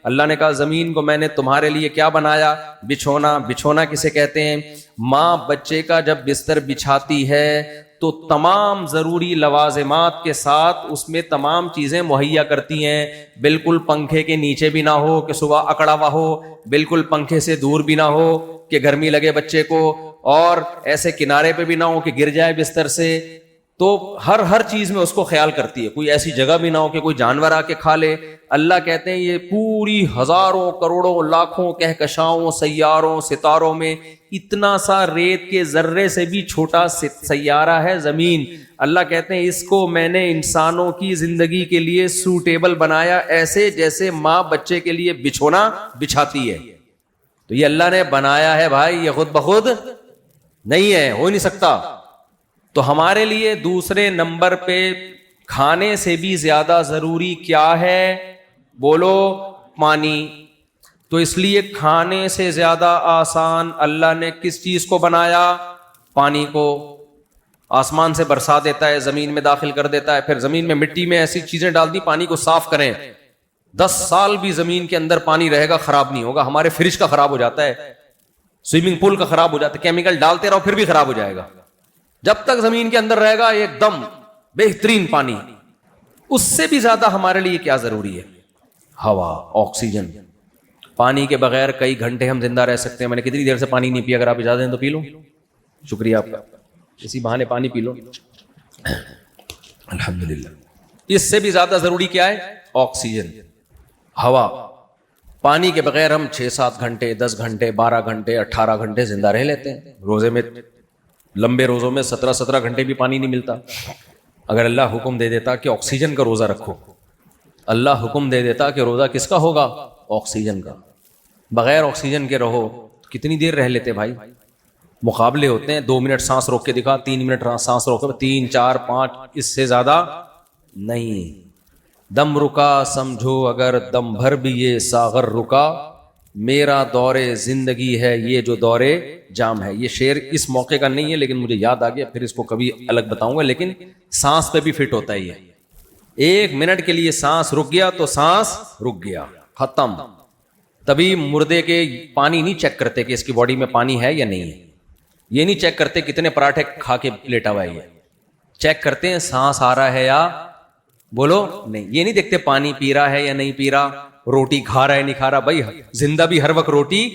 اللہ نے کہا زمین کو میں نے تمہارے لیے کیا بنایا؟ بچھونا. بچھونا کسے کہتے ہیں؟ ماں بچے کا جب بستر بچھاتی ہے تو تمام ضروری لوازمات کے ساتھ اس میں تمام چیزیں مہیا کرتی ہیں. بالکل پنکھے کے نیچے بھی نہ ہو کہ صبح اکڑا ہوا ہو, بالکل پنکھے سے دور بھی نہ ہو کہ گرمی لگے بچے کو, اور ایسے کنارے پہ بھی نہ ہو کہ گر جائے بستر سے. تو ہر چیز میں اس کو خیال کرتی ہے. کوئی ایسی جگہ بھی نہ ہو کہ کوئی جانور آ کے کھا لے. اللہ کہتے ہیں یہ پوری ہزاروں کروڑوں لاکھوں کہکشاؤں سیاروں ستاروں میں اتنا سا ریت کے ذرے سے بھی چھوٹا سیارہ ہے زمین. اللہ کہتے ہیں اس کو میں نے انسانوں کی زندگی کے لیے سوٹیبل بنایا, ایسے جیسے ماں بچے کے لیے بچھونا بچھاتی ہے. تو یہ اللہ نے بنایا ہے بھائی, یہ خود بخود نہیں ہے, ہو نہیں سکتا. تو ہمارے لیے دوسرے نمبر پہ کھانے سے بھی زیادہ ضروری کیا ہے؟ بولو, پانی. تو اس لیے کھانے سے زیادہ آسان اللہ نے کس چیز کو بنایا؟ پانی کو. آسمان سے برسا دیتا ہے, زمین میں داخل کر دیتا ہے, پھر زمین میں مٹی میں ایسی چیزیں ڈال دی پانی کو صاف کریں. 10 سال بھی زمین کے اندر پانی رہے گا, خراب نہیں ہوگا. ہمارے فریج کا خراب ہو جاتا ہے, سوئمنگ پول کا خراب ہو جاتا ہے, کیمیکل ڈالتے رہو پھر بھی خراب ہو جائے گا. جب تک زمین کے اندر رہے گا ایک دم بہترین پانی. اس سے بھی زیادہ ہمارے لیے کیا ضروری ہے؟ ہوا, آکسیجن. پانی کے بغیر کئی گھنٹے ہم زندہ رہ سکتے ہیں. میں نے کتنی دیر سے پانی نہیں پیا, اگر آپ اجازت دیں تو پی لوں. شکریہ آپ کا, اسی بہانے پانی پی لو. الحمدللہ. اس سے بھی زیادہ ضروری کیا ہے؟ آکسیجن, ہوا. پانی کے بغیر ہم 6-7 گھنٹے 10 گھنٹے 12 گھنٹے 18 گھنٹے زندہ رہ لیتے ہیں. روزے میں لمبے روزوں میں 17 گھنٹے بھی پانی نہیں ملتا. اگر اللہ حکم دے دیتا کہ آکسیجن کا روزہ رکھو, اللہ حکم دے دیتا کہ روزہ کس کا ہوگا؟ آکسیجن کا. بغیر آکسیجن کے رہو کتنی دیر رہ لیتے بھائی؟ مقابلے ہوتے ہیں, 2 منٹ سانس روک کے دکھا, 3 منٹ سانس روک کے, 3 4 5, اس سے زیادہ نہیں. دم رکا سمجھو اگر دم بھر بھی یہ ساغر رکا, میرا دور زندگی ہے یہ جو دور جام ہے. یہ شعر اس موقع کا نہیں ہے لیکن مجھے یاد آ گیا, پھر اس کو کبھی الگ بتاؤں گا. لیکن سانس پہ بھی فٹ ہوتا ہے یہ. 1 منٹ کے لیے سانس رک گیا تو سانس رک گیا, ختم. تبھی مردے کے پانی نہیں چیک کرتے کہ اس کی باڈی میں پانی ہے یا نہیں ہے. یہ نہیں چیک کرتے کتنے پراٹھے کھا کے لیٹا ہوا ہے. یہ چیک کرتے ہیں سانس آ رہا ہے یا بولو نہیں. یہ نہیں دیکھتے پانی پی رہا ہے یا نہیں پی رہا, روٹی کھا رہا ہے نہیں کھا رہا. بھائی زندہ بھی ہر وقت روٹی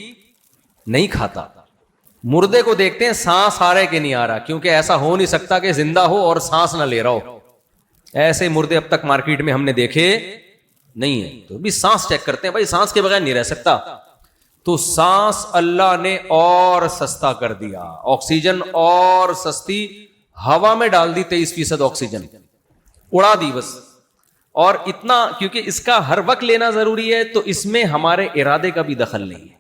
نہیں کھاتا. مردے کو دیکھتے ہیں سانس آ رہا ہے کہ نہیں آ رہا, کیونکہ ایسا ہو نہیں سکتا کہ زندہ ہو اور سانس نہ لے رہا ہو. ایسے مردے اب تک مارکیٹ میں ہم نے دیکھے نہیں ہیں. تو بھی سانس چیک کرتے ہیں, بھائی سانس کے بغیر نہیں رہ سکتا. تو سانس اللہ نے اور سستا کر دیا, آکسیجن اور سستی. ہوا میں ڈال دی 23% آکسیجن, اڑا دی بس. اور اتنا کیونکہ اس کا ہر وقت لینا ضروری ہے, تو اس میں ہمارے ارادے کا بھی دخل نہیں ہے.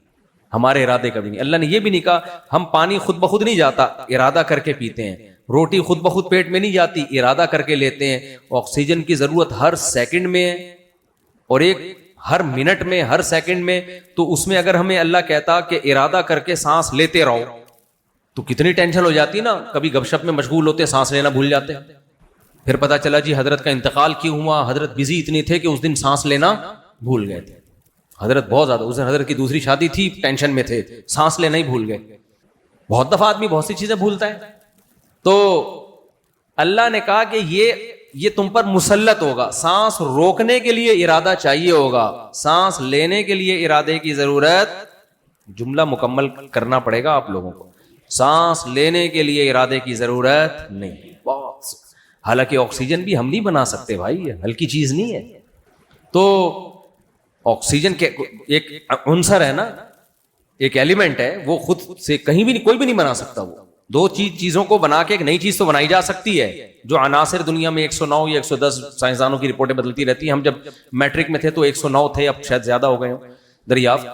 ہمارے ارادے کبھی نہیں. اللہ نے یہ بھی نہیں کہا ہم پانی خود بخود نہیں جاتا, ارادہ کر کے پیتے ہیں. روٹی خود بخود پیٹ میں نہیں جاتی, ارادہ کر کے لیتے ہیں. آکسیجن کی ضرورت ہر سیکنڈ میں ہے اور ایک ہر منٹ میں, ہر سیکنڈ میں. تو اس میں اگر ہمیں اللہ کہتا کہ ارادہ کر کے سانس لیتے رہو تو کتنی ٹینشن ہو جاتی نا. کبھی گپ شپ میں مشغول ہوتے, سانس لینا بھول جاتے. پھر پتا چلا جی حضرت کا انتقال کیوں ہوا, حضرت بزی اتنے تھے کہ اس دن سانس لینا بھول گئے تھے. حضرت بہت زیادہ, اس دن حضرت کی دوسری شادی تھی, ٹینشن میں تھے, سانس لینا ہی بھول گئے. بہت دفعہ آدمی بہت سی چیزیں بھولتا ہے. تو اللہ نے کہا کہ یہ تم پر مسلط ہوگا. سانس روکنے کے لیے ارادہ چاہیے ہوگا, سانس لینے کے لیے ارادے کی ضرورت. جملہ مکمل کرنا پڑے گا آپ لوگوں کو. سانس لینے کے لیے ارادے کی ضرورت نہیں. حالانکہ آکسیجن بھی ہم نہیں بنا سکتے بھائی, ہلکی چیز نہیں ہے. تو آکسیجن کے ایک عنصر ہے نا, ایک ایلیمنٹ ہے, وہ خود سے کہیں بھی نہیں, کوئی بھی نہیں بنا سکتا. وہ دو چیزوں کو بنا کے ایک نئی چیز تو بنائی جا سکتی ہے. جو عناصر دنیا میں 109 یا 110 سائنسدانوں کی رپورٹیں بدلتی رہتی ہیں. ہم جب میٹرک میں تھے تو 109 تھے, اب شاید زیادہ ہو گئے ہوں دریافت.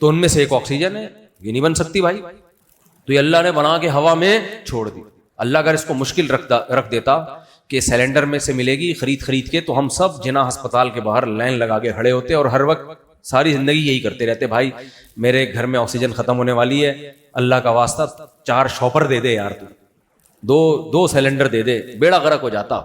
تو ان میں سے ایک آکسیجن ہے, یہ نہیں بن سکتی بھائی. تو یہ اللہ نے بنا کے ہوا میں چھوڑ دی. اللہ اگر اس کو مشکل رکھ دیتا کہ سلنڈر میں سے ملے گی خرید کے, تو ہم سب جنا ہسپتال کے باہر لائن لگا کے کھڑے ہوتے اور ہر وقت ساری زندگی یہی کرتے رہتے, بھائی میرے گھر میں آکسیجن ختم ہونے والی ہے, اللہ کا واسطہ 4 شاپر دے دے یار, تو دو سلنڈر دے دے, بیڑا غرق ہو جاتا.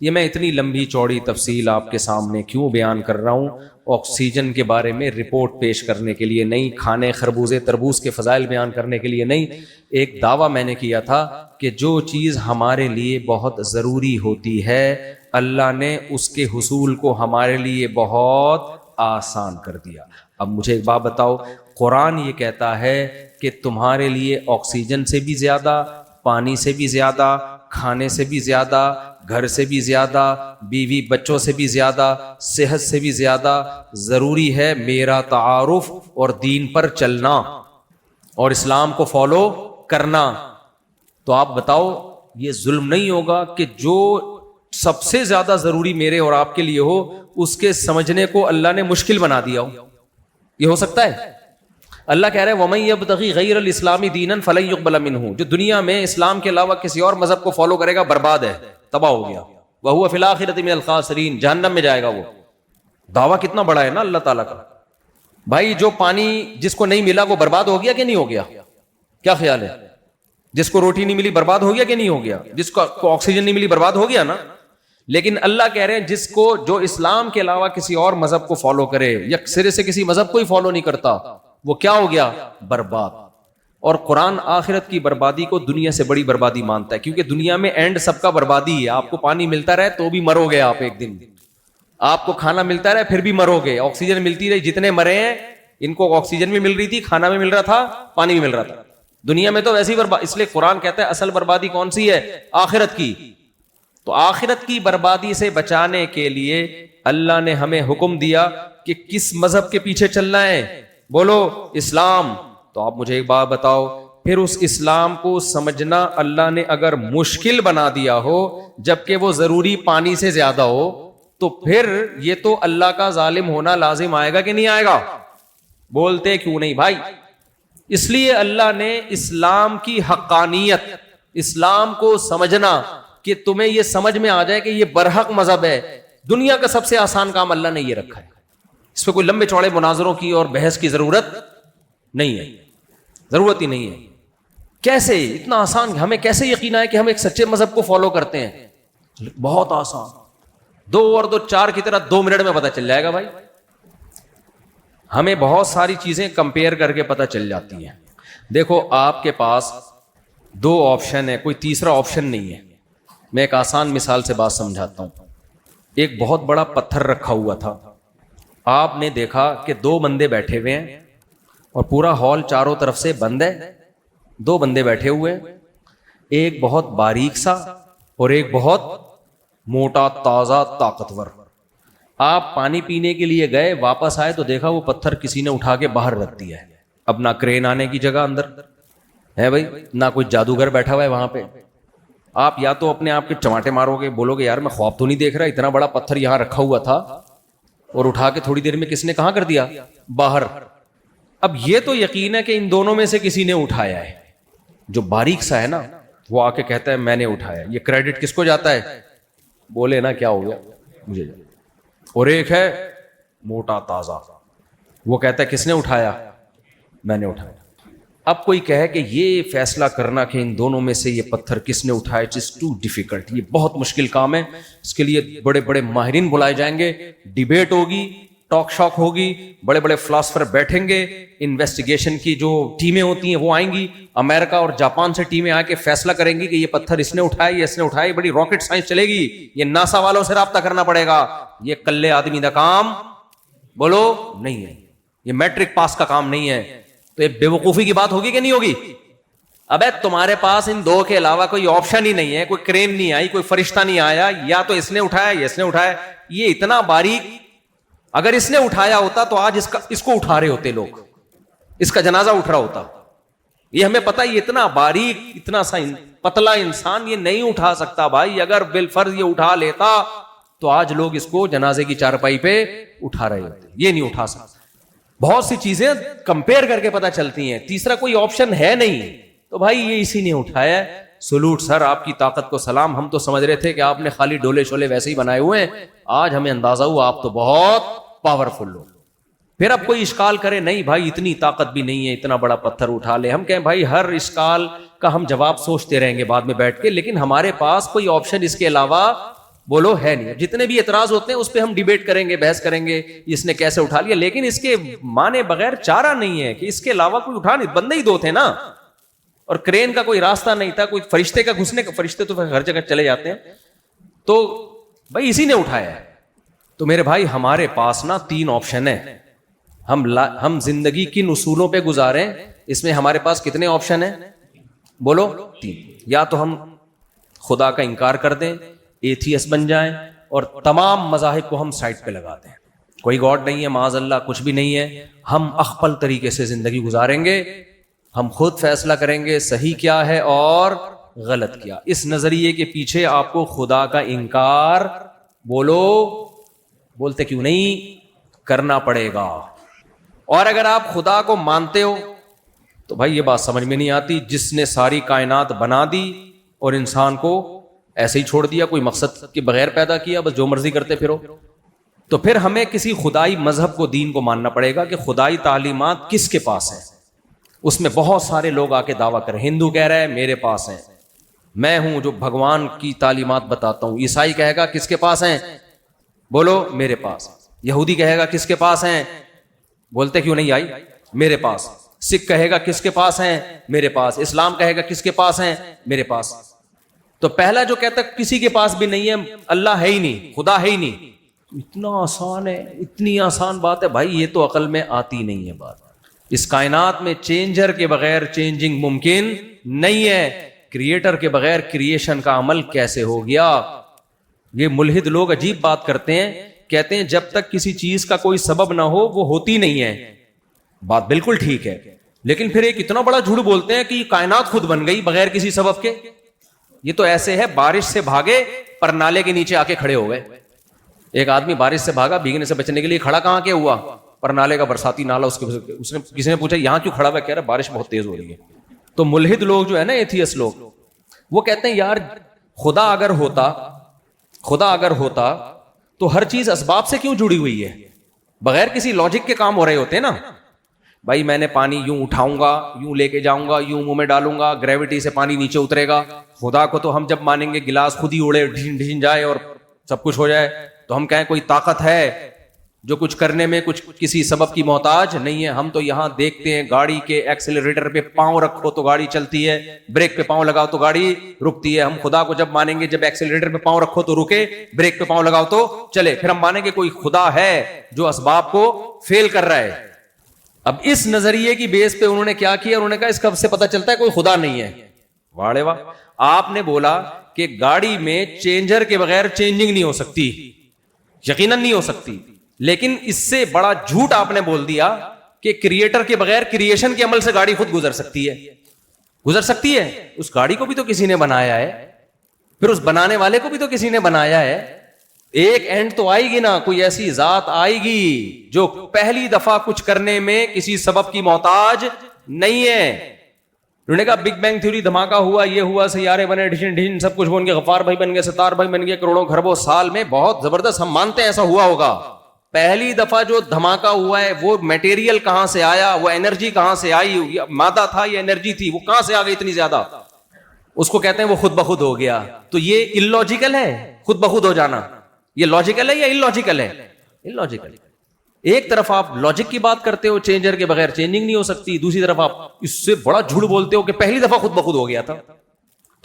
یہ میں اتنی لمبی چوڑی تفصیل آپ کے سامنے کیوں بیان کر رہا ہوں؟ آکسیجن کے بارے میں رپورٹ پیش کرنے کے لیے نہیں, کھانے خربوزے تربوز کے فضائل بیان کرنے کے لیے نہیں. ایک دعویٰ میں نے کیا تھا کہ جو چیز ہمارے لیے بہت ضروری ہوتی ہے اللہ نے اس کے حصول کو ہمارے لیے بہت آسان کر دیا. اب مجھے ایک بات بتاؤ, قرآن یہ کہتا ہے کہ تمہارے لیے آکسیجن سے بھی زیادہ, پانی سے بھی زیادہ, کھانے سے بھی زیادہ, گھر سے بھی زیادہ, بیوی بچوں سے بھی زیادہ, صحت سے بھی زیادہ ضروری ہے میرا تعارف اور دین پر چلنا اور اسلام کو فالو کرنا. تو آپ بتاؤ یہ ظلم نہیں ہوگا کہ جو سب سے زیادہ ضروری میرے اور آپ کے لیے ہو اس کے سمجھنے کو اللہ نے مشکل بنا دیا ہو؟ یہ ہو سکتا ہے؟ اللہ کہہ رہے ہیں وَمَن يَبْتَغِ غَيْرَ الْإِسْلَامِ دِينًا فَلَن يُقْبَلَ مِنْهُ. جو دنیا میں اسلام کے علاوہ کسی اور مذہب کو فالو کرے گا برباد ہے, تباہ ہو گیا. وَهُوَ فِي الْآخِرَةِ مِنَ الْخَاسِرِينَ, جہنم میں جائے گا وہ. دعویٰ کتنا بڑا ہے نا اللہ تعالیٰ کا. بھائی جو پانی جس کو نہیں ملا وہ برباد ہو گیا کہ نہیں ہو گیا؟ کیا خیال ہے؟ جس کو روٹی نہیں ملی برباد ہو گیا کہ نہیں ہو گیا؟ جس کو آکسیجن نہیں ملی برباد ہو گیا نا. لیکن اللہ کہہ رہے ہیں جس کو, جو اسلام کے علاوہ کسی اور مذہب کو فالو کرے یا سرے سے کسی مذہب کو ہی فالو نہیں کرتا, وہ کیا ہو گیا؟ برباد. اور قرآن آخرت کی بربادی کو دنیا سے بڑی بربادی مانتا ہے, کیونکہ دنیا میں اینڈ سب کا بربادی ہے. آپ کو پانی ملتا رہے تو بھی مرو گے آپ ایک دن, آپ کو کھانا ملتا رہے پھر بھی مرو گے, آکسیجن ملتی رہی. جتنے مرے ہیں ان کو آکسیجن بھی مل رہی تھی, کھانا بھی مل رہا تھا, پانی بھی مل رہا تھا. دنیا میں تو ویسی برباد, اس لیے قرآن کہتا ہے اصل بربادی کون سی ہے؟ آخرت کی. تو آخرت کی بربادی سے بچانے کے لیے اللہ نے ہمیں حکم دیا کہ کس مذہب کے پیچھے چلنا ہے؟ بولو اسلام. تو آپ مجھے ایک بات بتاؤ, پھر اس اسلام کو سمجھنا اللہ نے اگر مشکل بنا دیا ہو جبکہ وہ ضروری پانی سے زیادہ ہو, تو پھر یہ تو اللہ کا ظالم ہونا لازم آئے گا کہ نہیں آئے گا؟ بولتے کیوں نہیں بھائی؟ اس لیے اللہ نے اسلام کی حقانیت, اسلام کو سمجھنا کہ تمہیں یہ سمجھ میں آ جائے کہ یہ برحق مذہب ہے, دنیا کا سب سے آسان کام اللہ نے یہ رکھا ہے. اس پہ کوئی لمبے چوڑے مناظروں کی اور بحث کی ضرورت نہیں ہے, ضرورت ہی نہیں ہے. کیسے اتنا آسان, ہمیں کیسے یقین ہے کہ ہم ایک سچے مذہب کو فالو کرتے ہیں؟ بہت آسان, 2 اور 2 4 کی طرح 2 منٹ میں پتہ چل جائے گا بھائی. ہمیں بہت ساری چیزیں کمپیئر کر کے پتہ چل جاتی ہیں. دیکھو آپ کے پاس 2 آپشن ہے, کوئی تیسرا آپشن نہیں ہے. میں ایک آسان مثال سے بات سمجھاتا ہوں. ایک بہت بڑا پتھر رکھا ہوا تھا, آپ نے دیکھا کہ 2 بندے بیٹھے ہوئے ہیں اور پورا ہال چاروں طرف سے بند ہے. 2 بندے بیٹھے ہوئے ہیں, ایک بہت باریک سا اور ایک بہت موٹا تازہ طاقتور. آپ پانی پینے کے لیے گئے, واپس آئے تو دیکھا وہ پتھر کسی نے اٹھا کے باہر رکھ دیا ہے. اب نہ کرین آنے کی جگہ اندر ہے بھائی, نہ کوئی جادوگر بیٹھا ہوا ہے وہاں پہ. آپ یا تو اپنے آپ کے چماٹے مارو گے, بولو گے یار میں خواب تو نہیں دیکھ رہا, اتنا بڑا پتھر یہاں رکھا ہوا تھا اور اٹھا کے تھوڑی دیر میں کس نے کہاں کر دیا؟ باہر. اب یہ تو یقین ہے کہ ان دونوں میں سے کسی نے اٹھایا ہے. جو باریک سا ہے نا وہ آ کے کہتا ہے میں نے اٹھایا. یہ کریڈٹ کس کو جاتا ہے؟ بولے نا کیا ہو گیا مجھے. اور ایک ہے موٹا تازہ, وہ کہتا ہے کس نے اٹھایا؟ میں نے اٹھایا. اب کوئی کہے کہ یہ فیصلہ کرنا کہ ان دونوں میں سے یہ پتھر کس نے اٹھایا, اٹ از ٹو ڈیفیکلٹ, یہ بہت مشکل کام ہے. اس کے لیے بڑے بڑے ماہرین بلائے جائیں گے, ڈیبیٹ ہوگی, ٹاک شاک ہوگی, بڑے بڑے فلاسفر بیٹھیں گے, انویسٹیگیشن کی جو ٹیمیں ہوتی ہیں وہ آئیں گی, امریکہ اور جاپان سے ٹیمیں آ کے فیصلہ کریں گی کہ یہ پتھر اس نے اٹھایا, یہ اس نے اٹھایا. بڑی راکٹ سائنس چلے گی, یہ ناسا والوں سے رابطہ کرنا پڑے گا. یہ کلے آدمی کا کام بولو نہیں ہے, یہ میٹرک پاس کا کام نہیں ہے. تو یہ بے وقوفی کی بات ہوگی کہ نہیں ہوگی؟ ابے تمہارے پاس ان دو کے علاوہ کوئی آپشن ہی نہیں ہے, کوئی کرین نہیں آئی, کوئی فرشتہ نہیں آیا, یا تو اس نے اٹھایا یا اس نے اٹھایا. یہ اتنا باریک, اگر اس نے اٹھایا ہوتا تو آج اس کو اٹھا رہے ہوتے لوگ, اس کا جنازہ اٹھ رہا ہوتا. یہ ہمیں پتہ, یہ اتنا باریک, اتنا سا پتلا انسان یہ نہیں اٹھا سکتا بھائی. اگر بالفرض یہ اٹھا لیتا تو آج لوگ اس کو جنازے کی چارپائی پہ اٹھا رہے ہوتے. یہ نہیں اٹھا سکتا. بہت سی چیزیں کمپیئر کر کے پتہ چلتی ہیں, تیسرا کوئی آپشن ہے نہیں. تو بھائی یہ اسی نے اٹھایا. سلوٹ سر, آپ کی طاقت کو سلام. ہم تو سمجھ رہے تھے کہ آپ نے خالی ڈولے شولے ویسے ہی بنائے ہوئے ہیں, آج ہمیں اندازہ ہوا آپ تو بہت پاورفل ہو. پھر اب کوئی اشکال کرے نہیں بھائی اتنی طاقت بھی نہیں ہے اتنا بڑا پتھر اٹھا لے. ہم کہیں بھائی ہر اشکال کا ہم جواب سوچتے رہیں گے بعد میں بیٹھ کے, لیکن ہمارے پاس کوئی آپشن اس کے علاوہ بولو ہے نہیں. جتنے بھی اعتراض ہوتے ہیں اس پہ ہم ڈیبیٹ کریں گے, بحث کریں گے اس نے کیسے اٹھا لیا, لیکن اس کے مانے بغیر چارہ نہیں ہے کہ اس کے علاوہ کوئی اٹھا نہیں. بندے ہی دو تھے نا, اور کرین کا کوئی راستہ نہیں تھا, کوئی فرشتے کا گھسنے کا, فرشتے تو ہر جگہ چلے جاتے ہیں, تو بھائی اسی نے اٹھایا ہے. تو میرے بھائی ہمارے پاس نا تین آپشن ہیں. ہم زندگی کن اصولوں پہ گزاریں, اس میں ہمارے پاس کتنے آپشن ہیں بولو؟ تین. یا تو ہم خدا کا انکار کر دیں, ایتھیس بن جائیں, اور تمام مذاہب کو ہم سائڈ پہ لگا دیں, کوئی گاڈ نہیں ہے, معاذ اللہ کچھ بھی نہیں ہے. ہم اخپل طریقے سے زندگی گزاریں گے, ہم خود فیصلہ کریں گے صحیح کیا ہے اور غلط کیا. اس نظریے کے پیچھے آپ کو خدا کا انکار بولو, بولتے کیوں نہیں, کرنا پڑے گا. اور اگر آپ خدا کو مانتے ہو تو بھائی یہ بات سمجھ میں نہیں آتی, جس نے ساری کائنات بنا دی اور انسان کو ایسے ہی چھوڑ دیا, کوئی مقصد کے بغیر پیدا کیا, بس جو مرضی کرتے پھرو. تو پھر ہمیں کسی خدائی مذہب کو, دین کو ماننا پڑے گا کہ خدائی تعلیمات کس کے پاس ہیں. اس میں بہت سارے لوگ آ کے دعویٰ کریں. ہندو کہہ رہا ہے میرے پاس ہیں, میں ہوں جو بھگوان کی تعلیمات بتاتا ہوں. عیسائی کہے گا کس کے پاس ہیں بولو میرے پاس. یہودی کہے گا کس کے پاس ہیں, بولتے کیوں نہیں آئی میرے پاس. سکھ کہے گا کس کے پاس ہیں میرے پاس. اسلام کہے گا کس کے پاس ہیں میرے پاس. تو پہلا جو کہتا ہے کسی کے پاس بھی نہیں ہے, اللہ ہے ہی نہیں, خدا ہے ہی نہیں, اتنا آسان ہے, اتنی آسان بات ہے بھائی, یہ تو عقل میں آتی نہیں ہے بات. اس کائنات میں چینجر کے بغیر چینجنگ ممکن نہیں ہے. کریٹر کے بغیر کریشن کا عمل کیسے ہو گیا. یہ ملحد لوگ عجیب بات کرتے ہیں, کہتے ہیں جب تک کسی چیز کا کوئی سبب نہ ہو وہ ہوتی نہیں ہے. بات بالکل ٹھیک ہے, لیکن پھر ایک اتنا بڑا جھوٹ بولتے ہیں کہ کائنات خود بن گئی بغیر کسی سبب کے. یہ تو ایسے ہے بارش سے بھاگے پر نالے کے نیچے آ کے کھڑے ہو گئے. ایک آدمی بارش سے بھاگا, بھیگنے سے بچنے کے لیے کھڑا کہاں کے ہوا, پر نالے کا برساتی نالا. اس نے کسی نے پوچھا یہاں کیوں کھڑا ہوا, کہہ رہا بارش بہت تیز ہو رہی ہے. تو ملحد لوگ جو ہے نا, ایتھیس لوگ, وہ کہتے ہیں یار خدا اگر ہوتا تو ہر چیز اسباب سے کیوں جڑی ہوئی ہے, بغیر کسی لاجک کے کام ہو رہے ہوتے ہیں نا. بھائی میں نے پانی یوں اٹھاؤں گا, یوں لے کے جاؤں گا, یوں منہ میں ڈالوں گا, گریوٹی سے پانی نیچے اترے گا. خدا کو تو ہم جب مانیں گے گلاس خود ہی اڑے ڈھین ڈھین جائے اور سب کچھ ہو جائے, تو ہم کہیں کوئی طاقت ہے جو کچھ کرنے میں کچھ کسی سبب کی محتاج نہیں ہے. ہم تو یہاں دیکھتے ہیں گاڑی کے ایکسیلریٹر پہ پاؤں رکھو تو گاڑی چلتی ہے, بریک پہ پاؤں لگاؤ تو گاڑی رکتی ہے. ہم خدا کو جب مانیں گے جب ایکسیلریٹر پہ پاؤں رکھو تو رکے, بریک پہ پاؤں لگاؤ تو چلے. پھر ہم مانیں گے کوئی خدا ہے جو اسباب کو فیل کر رہا ہے. اب اس نظریے کی بیس پہ انہوں نے کیا کیا, انہوں نے کہا اس کا سے پتہ چلتا ہے کوئی خدا نہیں ہے. واڑے واہ, آپ نے بولا کہ گاڑی میں چینجر کے بغیر چینجنگ نہیں ہو سکتی, یقیناً نہیں ہو سکتی, لیکن اس سے بڑا جھوٹ آپ نے بول دیا کہ کریٹر کے بغیر کریشن کے عمل سے گاڑی خود گزر سکتی ہے. اس گاڑی کو بھی تو کسی نے بنایا ہے, پھر اس بنانے والے کو بھی تو کسی نے بنایا ہے. ایک اینڈ تو آئے گی نا, کوئی ایسی ذات آئے گی جو پہلی دفعہ کچھ کرنے میں کسی سبب کی محتاج نہیں ہے. انہوں نے کہا بگ بینگ تھیوری دھماکہ ہوا, یہ ہوا, سیارے بنے, ڈھن سب کچھ بن گیا, غفار بھائی بن گئے, ستار بھائی بن گئے, کروڑوں خربوں سال میں, بہت زبردست, ہم مانتے ہیں ایسا ہوا ہوگا. پہلی دفعہ جو دھماکہ ہوا ہے وہ میٹیریل کہاں سے آیا, وہ انرجی کہاں سے آئی, مادہ تھا یا انرجی تھی, وہ کہاں سے آ گئی اتنی زیادہ, اس کو کہتے ہیں وہ خود بخود ہو گیا. تو یہ اللاجیکل ہے خود بخود ہو جانا, یہ لاجیکل ہے یا اللاجیکل ہے؟ اللاجیکل. ایک طرف آپ لاجک کی بات کرتے ہو, چینجر کے بغیر چینجنگ نہیں ہو سکتی, دوسری طرف آپ اس سے بڑا جھوٹ بولتے ہو کہ پہلی دفعہ خود بخود ہو گیا تھا.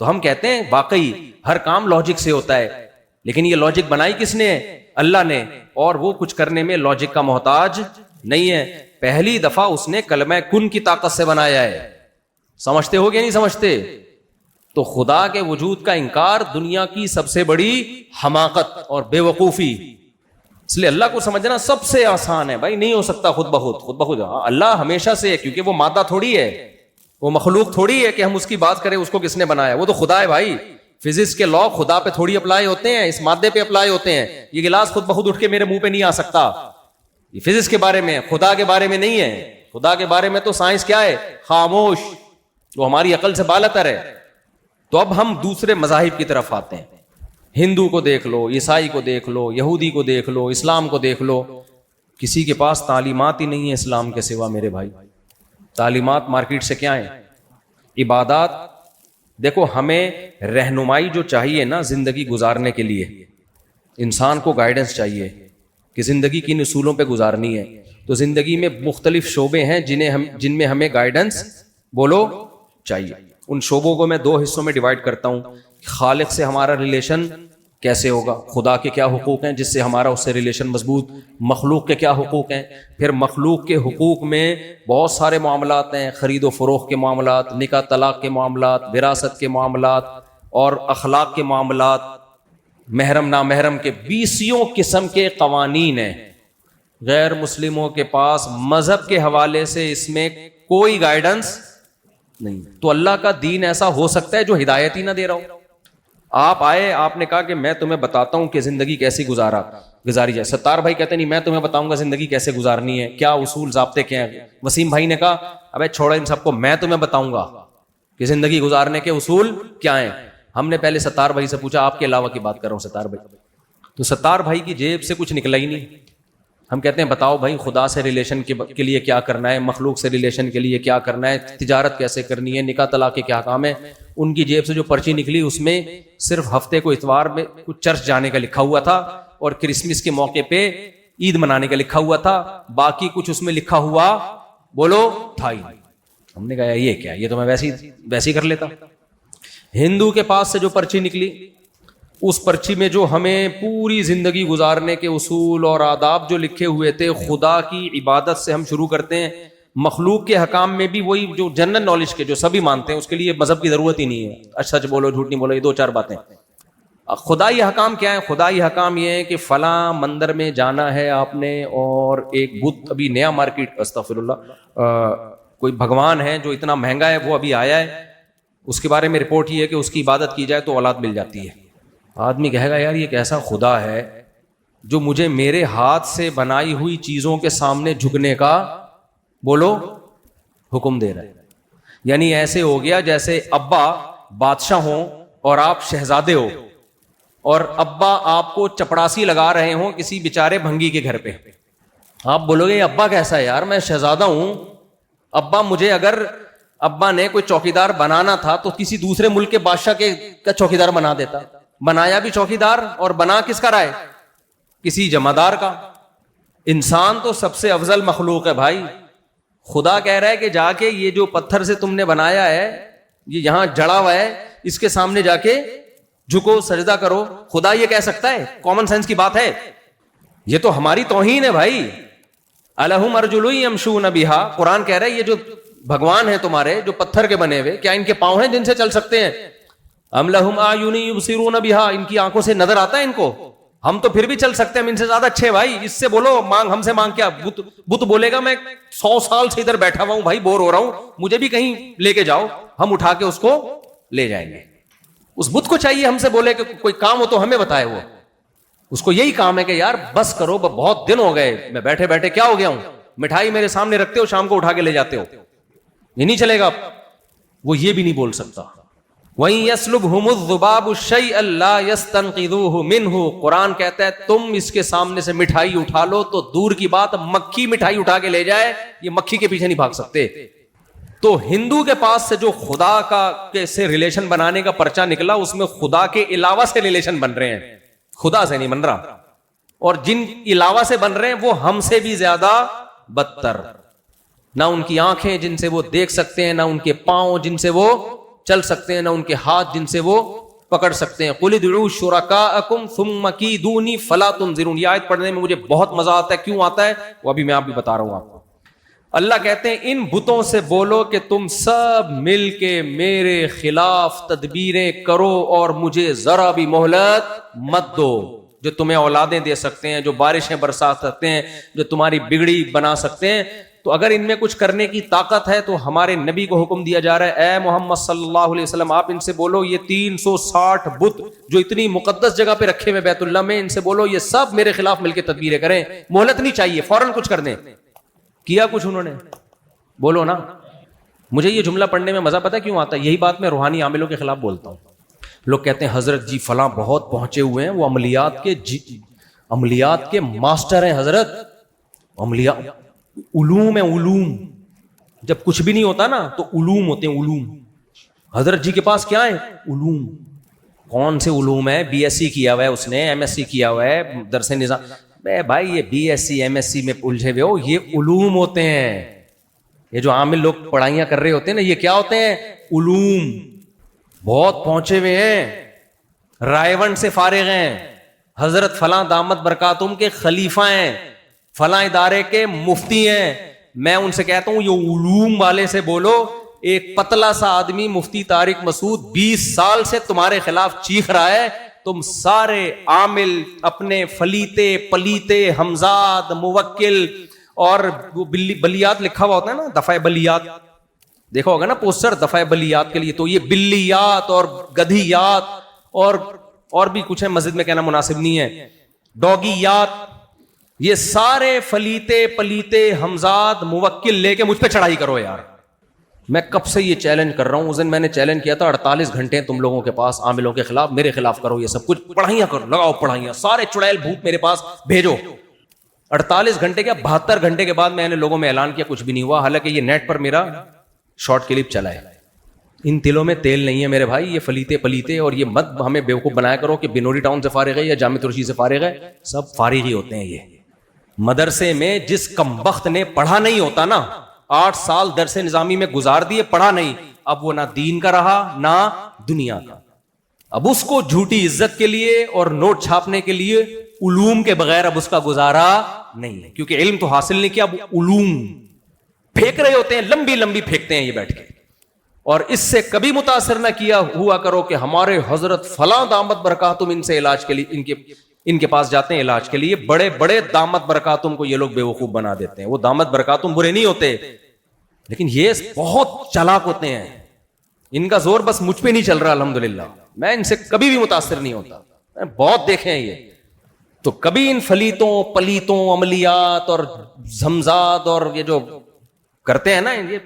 تو ہم کہتے ہیں واقعی ہر کام لاجک سے ہوتا ہے, لیکن یہ لاجک بنائی کس نے؟ اللہ نے, اور وہ کچھ کرنے میں لاجک کا محتاج نہیں ہے. پہلی دفعہ اس نے کلمہ کن کی طاقت سے بنایا ہے. سمجھتے ہو کہ نہیں سمجھتے؟ تو خدا کے وجود کا انکار دنیا کی سب سے بڑی حماقت اور بے وقوفی. اس لیے اللہ کو سمجھنا سب سے آسان ہے بھائی, نہیں ہو سکتا خود بخود. خود بخود اللہ ہمیشہ سے ہے, کیونکہ وہ مادہ تھوڑی ہے, وہ مخلوق تھوڑی ہے کہ ہم اس کی بات کریں اس کو کس نے بنایا. وہ تو خدا ہے بھائی. فزکس کے لا خدا پہ تھوڑی اپلائی ہوتے ہیں, اس مادے پہ اپلائی ہوتے ہیں. یہ گلاس خود بخود اٹھ کے میرے منہ پہ نہیں آ سکتا. یہ فزکس کے بارے میں, خدا کے بارے میں نہیں ہے. خدا کے بارے میں تو سائنس کیا ہے؟ خاموش, وہ ہماری عقل سے بالاتر ہے. تو اب ہم دوسرے مذاہب کی طرف آتے ہیں. ہندو کو دیکھ لو, عیسائی کو دیکھ لو, یہودی کو دیکھ لو, اسلام کو دیکھ لو, کسی کے پاس تعلیمات ہی نہیں ہے اسلام کے سوا میرے بھائی. تعلیمات مارکیٹ سے کیا ہیں؟ عبادات. دیکھو ہمیں رہنمائی جو چاہیے نا زندگی گزارنے کے لیے, انسان کو گائیڈنس چاہیے کہ زندگی کن اصولوں پہ گزارنی ہے. تو زندگی میں مختلف شعبے ہیں جن میں ہمیں گائیڈنس بولو چاہیے. ان شعبوں کو میں دو حصوں میں ڈیوائڈ کرتا ہوں. خالق سے ہمارا ریلیشن کیسے ہوگا, خدا کے کیا حقوق ہیں جس سے ہمارا اس سے ریلیشن مضبوط, مخلوق کے کیا حقوق ہیں. پھر مخلوق کے حقوق میں بہت سارے معاملات ہیں, خرید و فروخت کے معاملات, نکاح طلاق کے معاملات, وراثت کے معاملات اور اخلاق کے معاملات, محرم نامحرم کے 20 قسم کے قوانین ہیں. غیر مسلموں کے پاس مذہب کے حوالے سے اس میں کوئی گائیڈنس نہیں. تو اللہ کا دین ایسا ہو سکتا ہے جو ہدایت ہی نہ دے رہا ہو. آپ آئے, آپ نے کہا کہ میں تمہیں بتاتا ہوں کہ زندگی کیسی گزاری جائے. ستار بھائی کہتے نہیں میں تمہیں بتاؤں گا زندگی کیسے گزارنی ہے, کیا اصول ضابطے کیا ہیں. وسیم بھائی نے کہا ابے چھوڑو ان سب کو, میں تمہیں بتاؤں گا کہ زندگی گزارنے کے اصول کیا ہیں. ہم نے پہلے ستار بھائی سے پوچھا آپ کے علاوہ کی بات کر رہا ہوں ستار بھائی, تو ستار بھائی کی جیب سے کچھ نکلا ہی نہیں. ہم کہتے ہیں بتاؤ بھائی خدا سے ریلیشن کے لیے کیا کرنا ہے, مخلوق سے ریلیشن کے لیے کیا کرنا ہے, تجارت کیسے کرنی ہے, نکاح طلاق کے کیا کام ہے. ان کی جیب سے جو پرچی نکلی اس میں صرف ہفتے کو اتوار میں کچھ چرچ جانے کا لکھا ہوا تھا اور کرسمس کے موقع پہ عید منانے کا لکھا ہوا تھا, باقی کچھ اس میں لکھا ہوا بولو تھا ہی. ہم نے کہا یہ کیا, یہ تو میں ویسے ہی کر لیتا. ہندو کے پاس سے جو پرچی نکلی اس پرچی میں جو ہمیں پوری زندگی گزارنے کے اصول اور آداب جو لکھے ہوئے تھے, خدا کی عبادت سے ہم شروع کرتے ہیں, مخلوق کے حکام میں بھی وہی جو جنرل نالج کے جو سبھی مانتے ہیں, اس کے لیے مذہب کی ضرورت ہی نہیں ہے. سچ بولو جھوٹ نہیں بولو, یہ 2-4 باتیں. خدائی حکام کیا ہے؟ خدائی حکام یہ ہے کہ فلاں مندر میں جانا ہے آپ نے, اور ایک بت ابھی نیا مارکیٹ, استغفر اللہ, کوئی بھگوان ہے جو اتنا مہنگا ہے وہ ابھی آیا ہے, اس کے بارے میں رپورٹ یہ ہے کہ اس کی عبادت کی جائے تو اولاد مل جاتی ہے. آدمی کہے گا یار یہ کیسا خدا ہے جو مجھے میرے ہاتھ سے بنائی ہوئی چیزوں کے سامنے جھکنے کا بولو حکم دے رہا ہے. یعنی ایسے ہو گیا جیسے ابا بادشاہ ہوں اور آپ شہزادے ہو, اور ابا آپ کو چپڑاسی لگا رہے ہوں کسی بیچارے بھنگی کے گھر پہ. آپ بولو گے یہ ابا کیسا ہے یار, میں شہزادہ ہوں, ابا مجھے اگر ابا نے کوئی چوکیدار بنانا تھا تو کسی دوسرے ملک کے بادشاہ کا چوکیدار بنا دیتا. بنایا بھی چوکیدار اور بنا کس کا رہا ہے؟ کسی جمعدار کا. انسان تو سب سے افضل مخلوق ہے بھائی. خدا کہہ رہا ہے کہ جا کے یہ جو پتھر سے تم نے بنایا ہے, یہ یہاں جڑا ہوا ہے, اس کے سامنے جا کے جھکو, سجدہ کرو. خدا یہ کہہ سکتا ہے؟ کامن سینس کی بات ہے. یہ تو ہماری توہین ہے بھائی. الہم ارجل یمشون بہا, قرآن کہہ رہا ہے یہ جو بھگوان ہیں تمہارے جو پتھر کے بنے ہوئے, کیا ان کے پاؤں ہیں جن سے چل سکتے ہیں؟ ام لہم اعین یبصرون بہا, ان کی آنکھوں سے نظر آتا ہے ان کو؟ ہم تو پھر بھی چل سکتے ہیں, ہم ان سے زیادہ اچھے بھائی. اس سے بولو مانگ, ہم سے مانگ کیا؟ بت بولے گا میں 100 سال سے ادھر بیٹھا ہوا ہوں بھائی, بور ہو رہا ہوں, مجھے بھی کہیں لے کے جاؤ, ہم اٹھا کے اس کو لے جائیں گے. اس بت کو چاہیے ہم سے بولے کہ کوئی کام ہو تو ہمیں بتائے. اس کو یہی کام ہے کہ یار بس کرو، بہت دن ہو گئے، میں بیٹھے بیٹھے کیا ہو گیا ہوں، مٹھائی میرے سامنے رکھتے ہو، شام کو اٹھا کے لے جاتے ہو، یہ نہیں چلے گا. وہ یہ بھی نہیں بول سکتا. وَإِن يَسْلُبْهُمُ الذُّبَابُ الشَّيْءَ لَا يَسْتَنقِذُوهُ مِنْهُ. قرآن کہتا ہے تم اس کے سامنے سے مٹھائی اٹھا لو تو دور کی بات مکھی مٹھائی اٹھا کے لے جائے، یہ مکھی کے پیچھے نہیں بھاگ سکتے. تو ہندو کے پاس سے جو خدا کا سے ریلیشن بنانے کا پرچہ نکلا، اس میں خدا کے علاوہ سے ریلیشن بن رہے ہیں، خدا سے نہیں بن رہا. اور جن علاوہ سے بن رہے ہیں وہ ہم سے بھی زیادہ بدتر. نہ ان کی آنکھیں جن سے وہ دیکھ سکتے ہیں، نہ ان کے پاؤں جن سے وہ چل سکتے ہیں، نہ ان کے ہاتھ جن سے وہ پکڑ سکتے ہیں. قُلِ ادْعُوا شُرَكَاءَكُمْ ثُمَّ كِيدُونِي فَلَا تُنظِرُونِ. یہ آیت پڑھنے میں مجھے بہت مزہ آتا ہے. کیوں آتا ہے وہ ابھی میں آپ بھی بتا رہا ہوں آپ کو. اللہ کہتے ہیں ان بتوں سے بولو کہ تم سب مل کے میرے خلاف تدبیریں کرو اور مجھے ذرا بھی مہلت مت دو. جو تمہیں اولادیں دے سکتے ہیں، جو بارشیں برسا سکتے ہیں، جو تمہاری بگڑی بنا سکتے ہیں، تو اگر ان میں کچھ کرنے کی طاقت ہے تو ہمارے نبی کو حکم دیا جا رہا ہے، اے محمد صلی اللہ علیہ وسلم آپ ان سے بولو یہ 360 بت جو اتنی مقدس جگہ پہ رکھے ہوئے بیت اللہ میں، ان سے بولو یہ سب میرے خلاف مل کے تدبیریں کریں. مہلت نہیں چاہیے، فوراً کچھ کر دیں. کیا کچھ انہوں نے؟ بولو نا. مجھے یہ جملہ پڑھنے میں مزہ پتہ کیوں آتا ہے؟ یہی بات میں روحانی عاملوں کے خلاف بولتا ہوں. لوگ کہتے ہیں حضرت جی فلاں بہت پہنچے ہوئے ہیں، وہ عملیات کے ماسٹر ہیں حضرت. علوم ہے، علوم. جب کچھ بھی نہیں ہوتا نا تو علوم ہوتے ہیں، علوم. حضرت جی کے پاس کیا ہے؟ علوم. کون سے علوم ہے؟ بی ایس سی کیا ہوا ہے اس نے، ایم ایس سی کیا ہوا ہے، درس نظام. بھائی یہ B S C M S C میں الجھے ہوئے ہو، یہ علوم ہوتے ہیں. یہ جو عامل لوگ پڑھائیاں کر رہے ہوتے ہیں نا، یہ کیا ہوتے ہیں؟ علوم. بہت پہنچے ہوئے ہیں، رائے ون سے فارغ ہیں، حضرت فلاں دامت برکاتہم کے خلیفہ ہیں، فلاں ادارے کے مفتی ہیں. میں ان سے کہتا ہوں یہ علوم والے سے بولو. ایک پتلا سا آدمی مفتی طارق مسعود 20 سال سے تمہارے خلاف چیخ رہا ہے. تم سارے عامل اپنے فلیتے پلیتے ہمزاد موکل اور بلیات لکھا ہوا ہوتا ہے نا، دفعہ بلیات دیکھا ہوگا نا پوسٹر دفعہ بلیات کے لیے، تو یہ بلیات اور گدھیات اور بھی کچھ ہے، مسجد میں کہنا مناسب نہیں ہے، ڈوگیات. یہ سارے فلیتے پلیتے ہمزاد موکل لے کے مجھ پہ چڑھائی کرو یار. میں کب سے یہ چیلنج کر رہا ہوں. اس دن میں نے چیلنج کیا تھا 48 گھنٹے تم لوگوں کے پاس عاملوں کے خلاف، میرے خلاف کرو یہ سب کچھ، پڑھائیاں کرو، لگاؤ پڑھائیاں، سارے چڑیل بھوت میرے پاس بھیجو. 48 گھنٹے کیا 72 گھنٹے کے بعد میں نے لوگوں میں اعلان کیا، کچھ بھی نہیں ہوا. حالانکہ یہ نیٹ پر میرا شارٹ کلپ چلا ہے. ان تلوں میں تیل نہیں ہے میرے بھائی. یہ فلیتے پلیتے اور یہ مت ہمیں بیوقوف بنایا کرو کہ بنوری ٹاؤن سے فارغ ہے یا جامع ترشی سے فارغ ہے، سب فارغ ہی ہوتے ہیں. یہ مدرسے میں جس کمبخت نے پڑھا نہیں ہوتا نا، 8 سال درس نظامی میں گزار دیے، پڑھا نہیں، اب وہ نہ دین کا رہا نہ دنیا کا. اب اس کو جھوٹی عزت کے لیے اور نوٹ چھاپنے کے لیے علوم کے بغیر اب اس کا گزارا نہیں ہے، کیونکہ علم تو حاصل نہیں کیا، اب علوم پھینک رہے ہوتے ہیں، لمبی لمبی پھینکتے ہیں یہ بیٹھ کے. اور اس سے کبھی متاثر نہ کیا ہوا کرو کہ ہمارے حضرت فلاں دامت برکاتہم ان سے علاج کے لیے ان کے پاس جاتے ہیں علاج کے لیے. بڑے بڑے دامت برکاتہم کو یہ لوگ بیوقوف بنا دیتے ہیں. وہ دامت برکاتہم برے نہیں ہوتے، لیکن یہ بہت چالاک ہوتے ہیں. ان کا زور بس مجھ پہ نہیں چل رہا الحمدللہ. میں ان سے کبھی بھی متاثر نہیں ہوتا، میں بہت دیکھے ہیں یہ. تو کبھی ان فلیتوں پلیتوں عملیات اور زمزاد اور یہ جو کرتے ہیں نا، یہ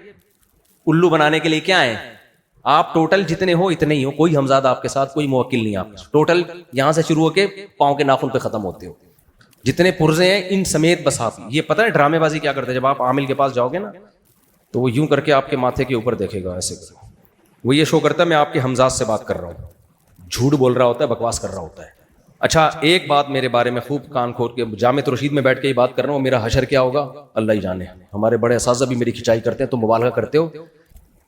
الو بنانے کے لیے کیا ہے؟ آپ ٹوٹل جتنے ہو اتنے ہی ہو، کوئی ہمزاد آپ کے ساتھ، کوئی موکل نہیں. آپ ٹوٹل یہاں سے شروع ہو کے پاؤں کے ناخن پہ ختم ہوتے ہو. جتنے پرزے ہیں ان سمیت بس آپ. یہ پتہ ہے ڈرامے بازی کیا کرتے ہیں؟ جب آپ عامل کے پاس جاؤ گے نا تو وہ یوں کر کے آپ کے ماتھے کے اوپر دیکھے گا ایسے کرو. وہ یہ شو کرتا ہے میں آپ کے ہمزاد سے بات کر رہا ہوں، جھوٹ بول رہا ہوتا ہے، بکواس کر رہا ہوتا ہے. اچھا ایک بات میرے بارے میں خوب کان کھول کے جامع رشید میں بیٹھ کے یہ بات کر رہا ہوں، میرا حشر کیا ہوگا اللہ ہی جانے. ہمارے بڑے اساتذہ بھی میری کھچائی کرتے ہیں، تم مبالغہ کرتے ہو،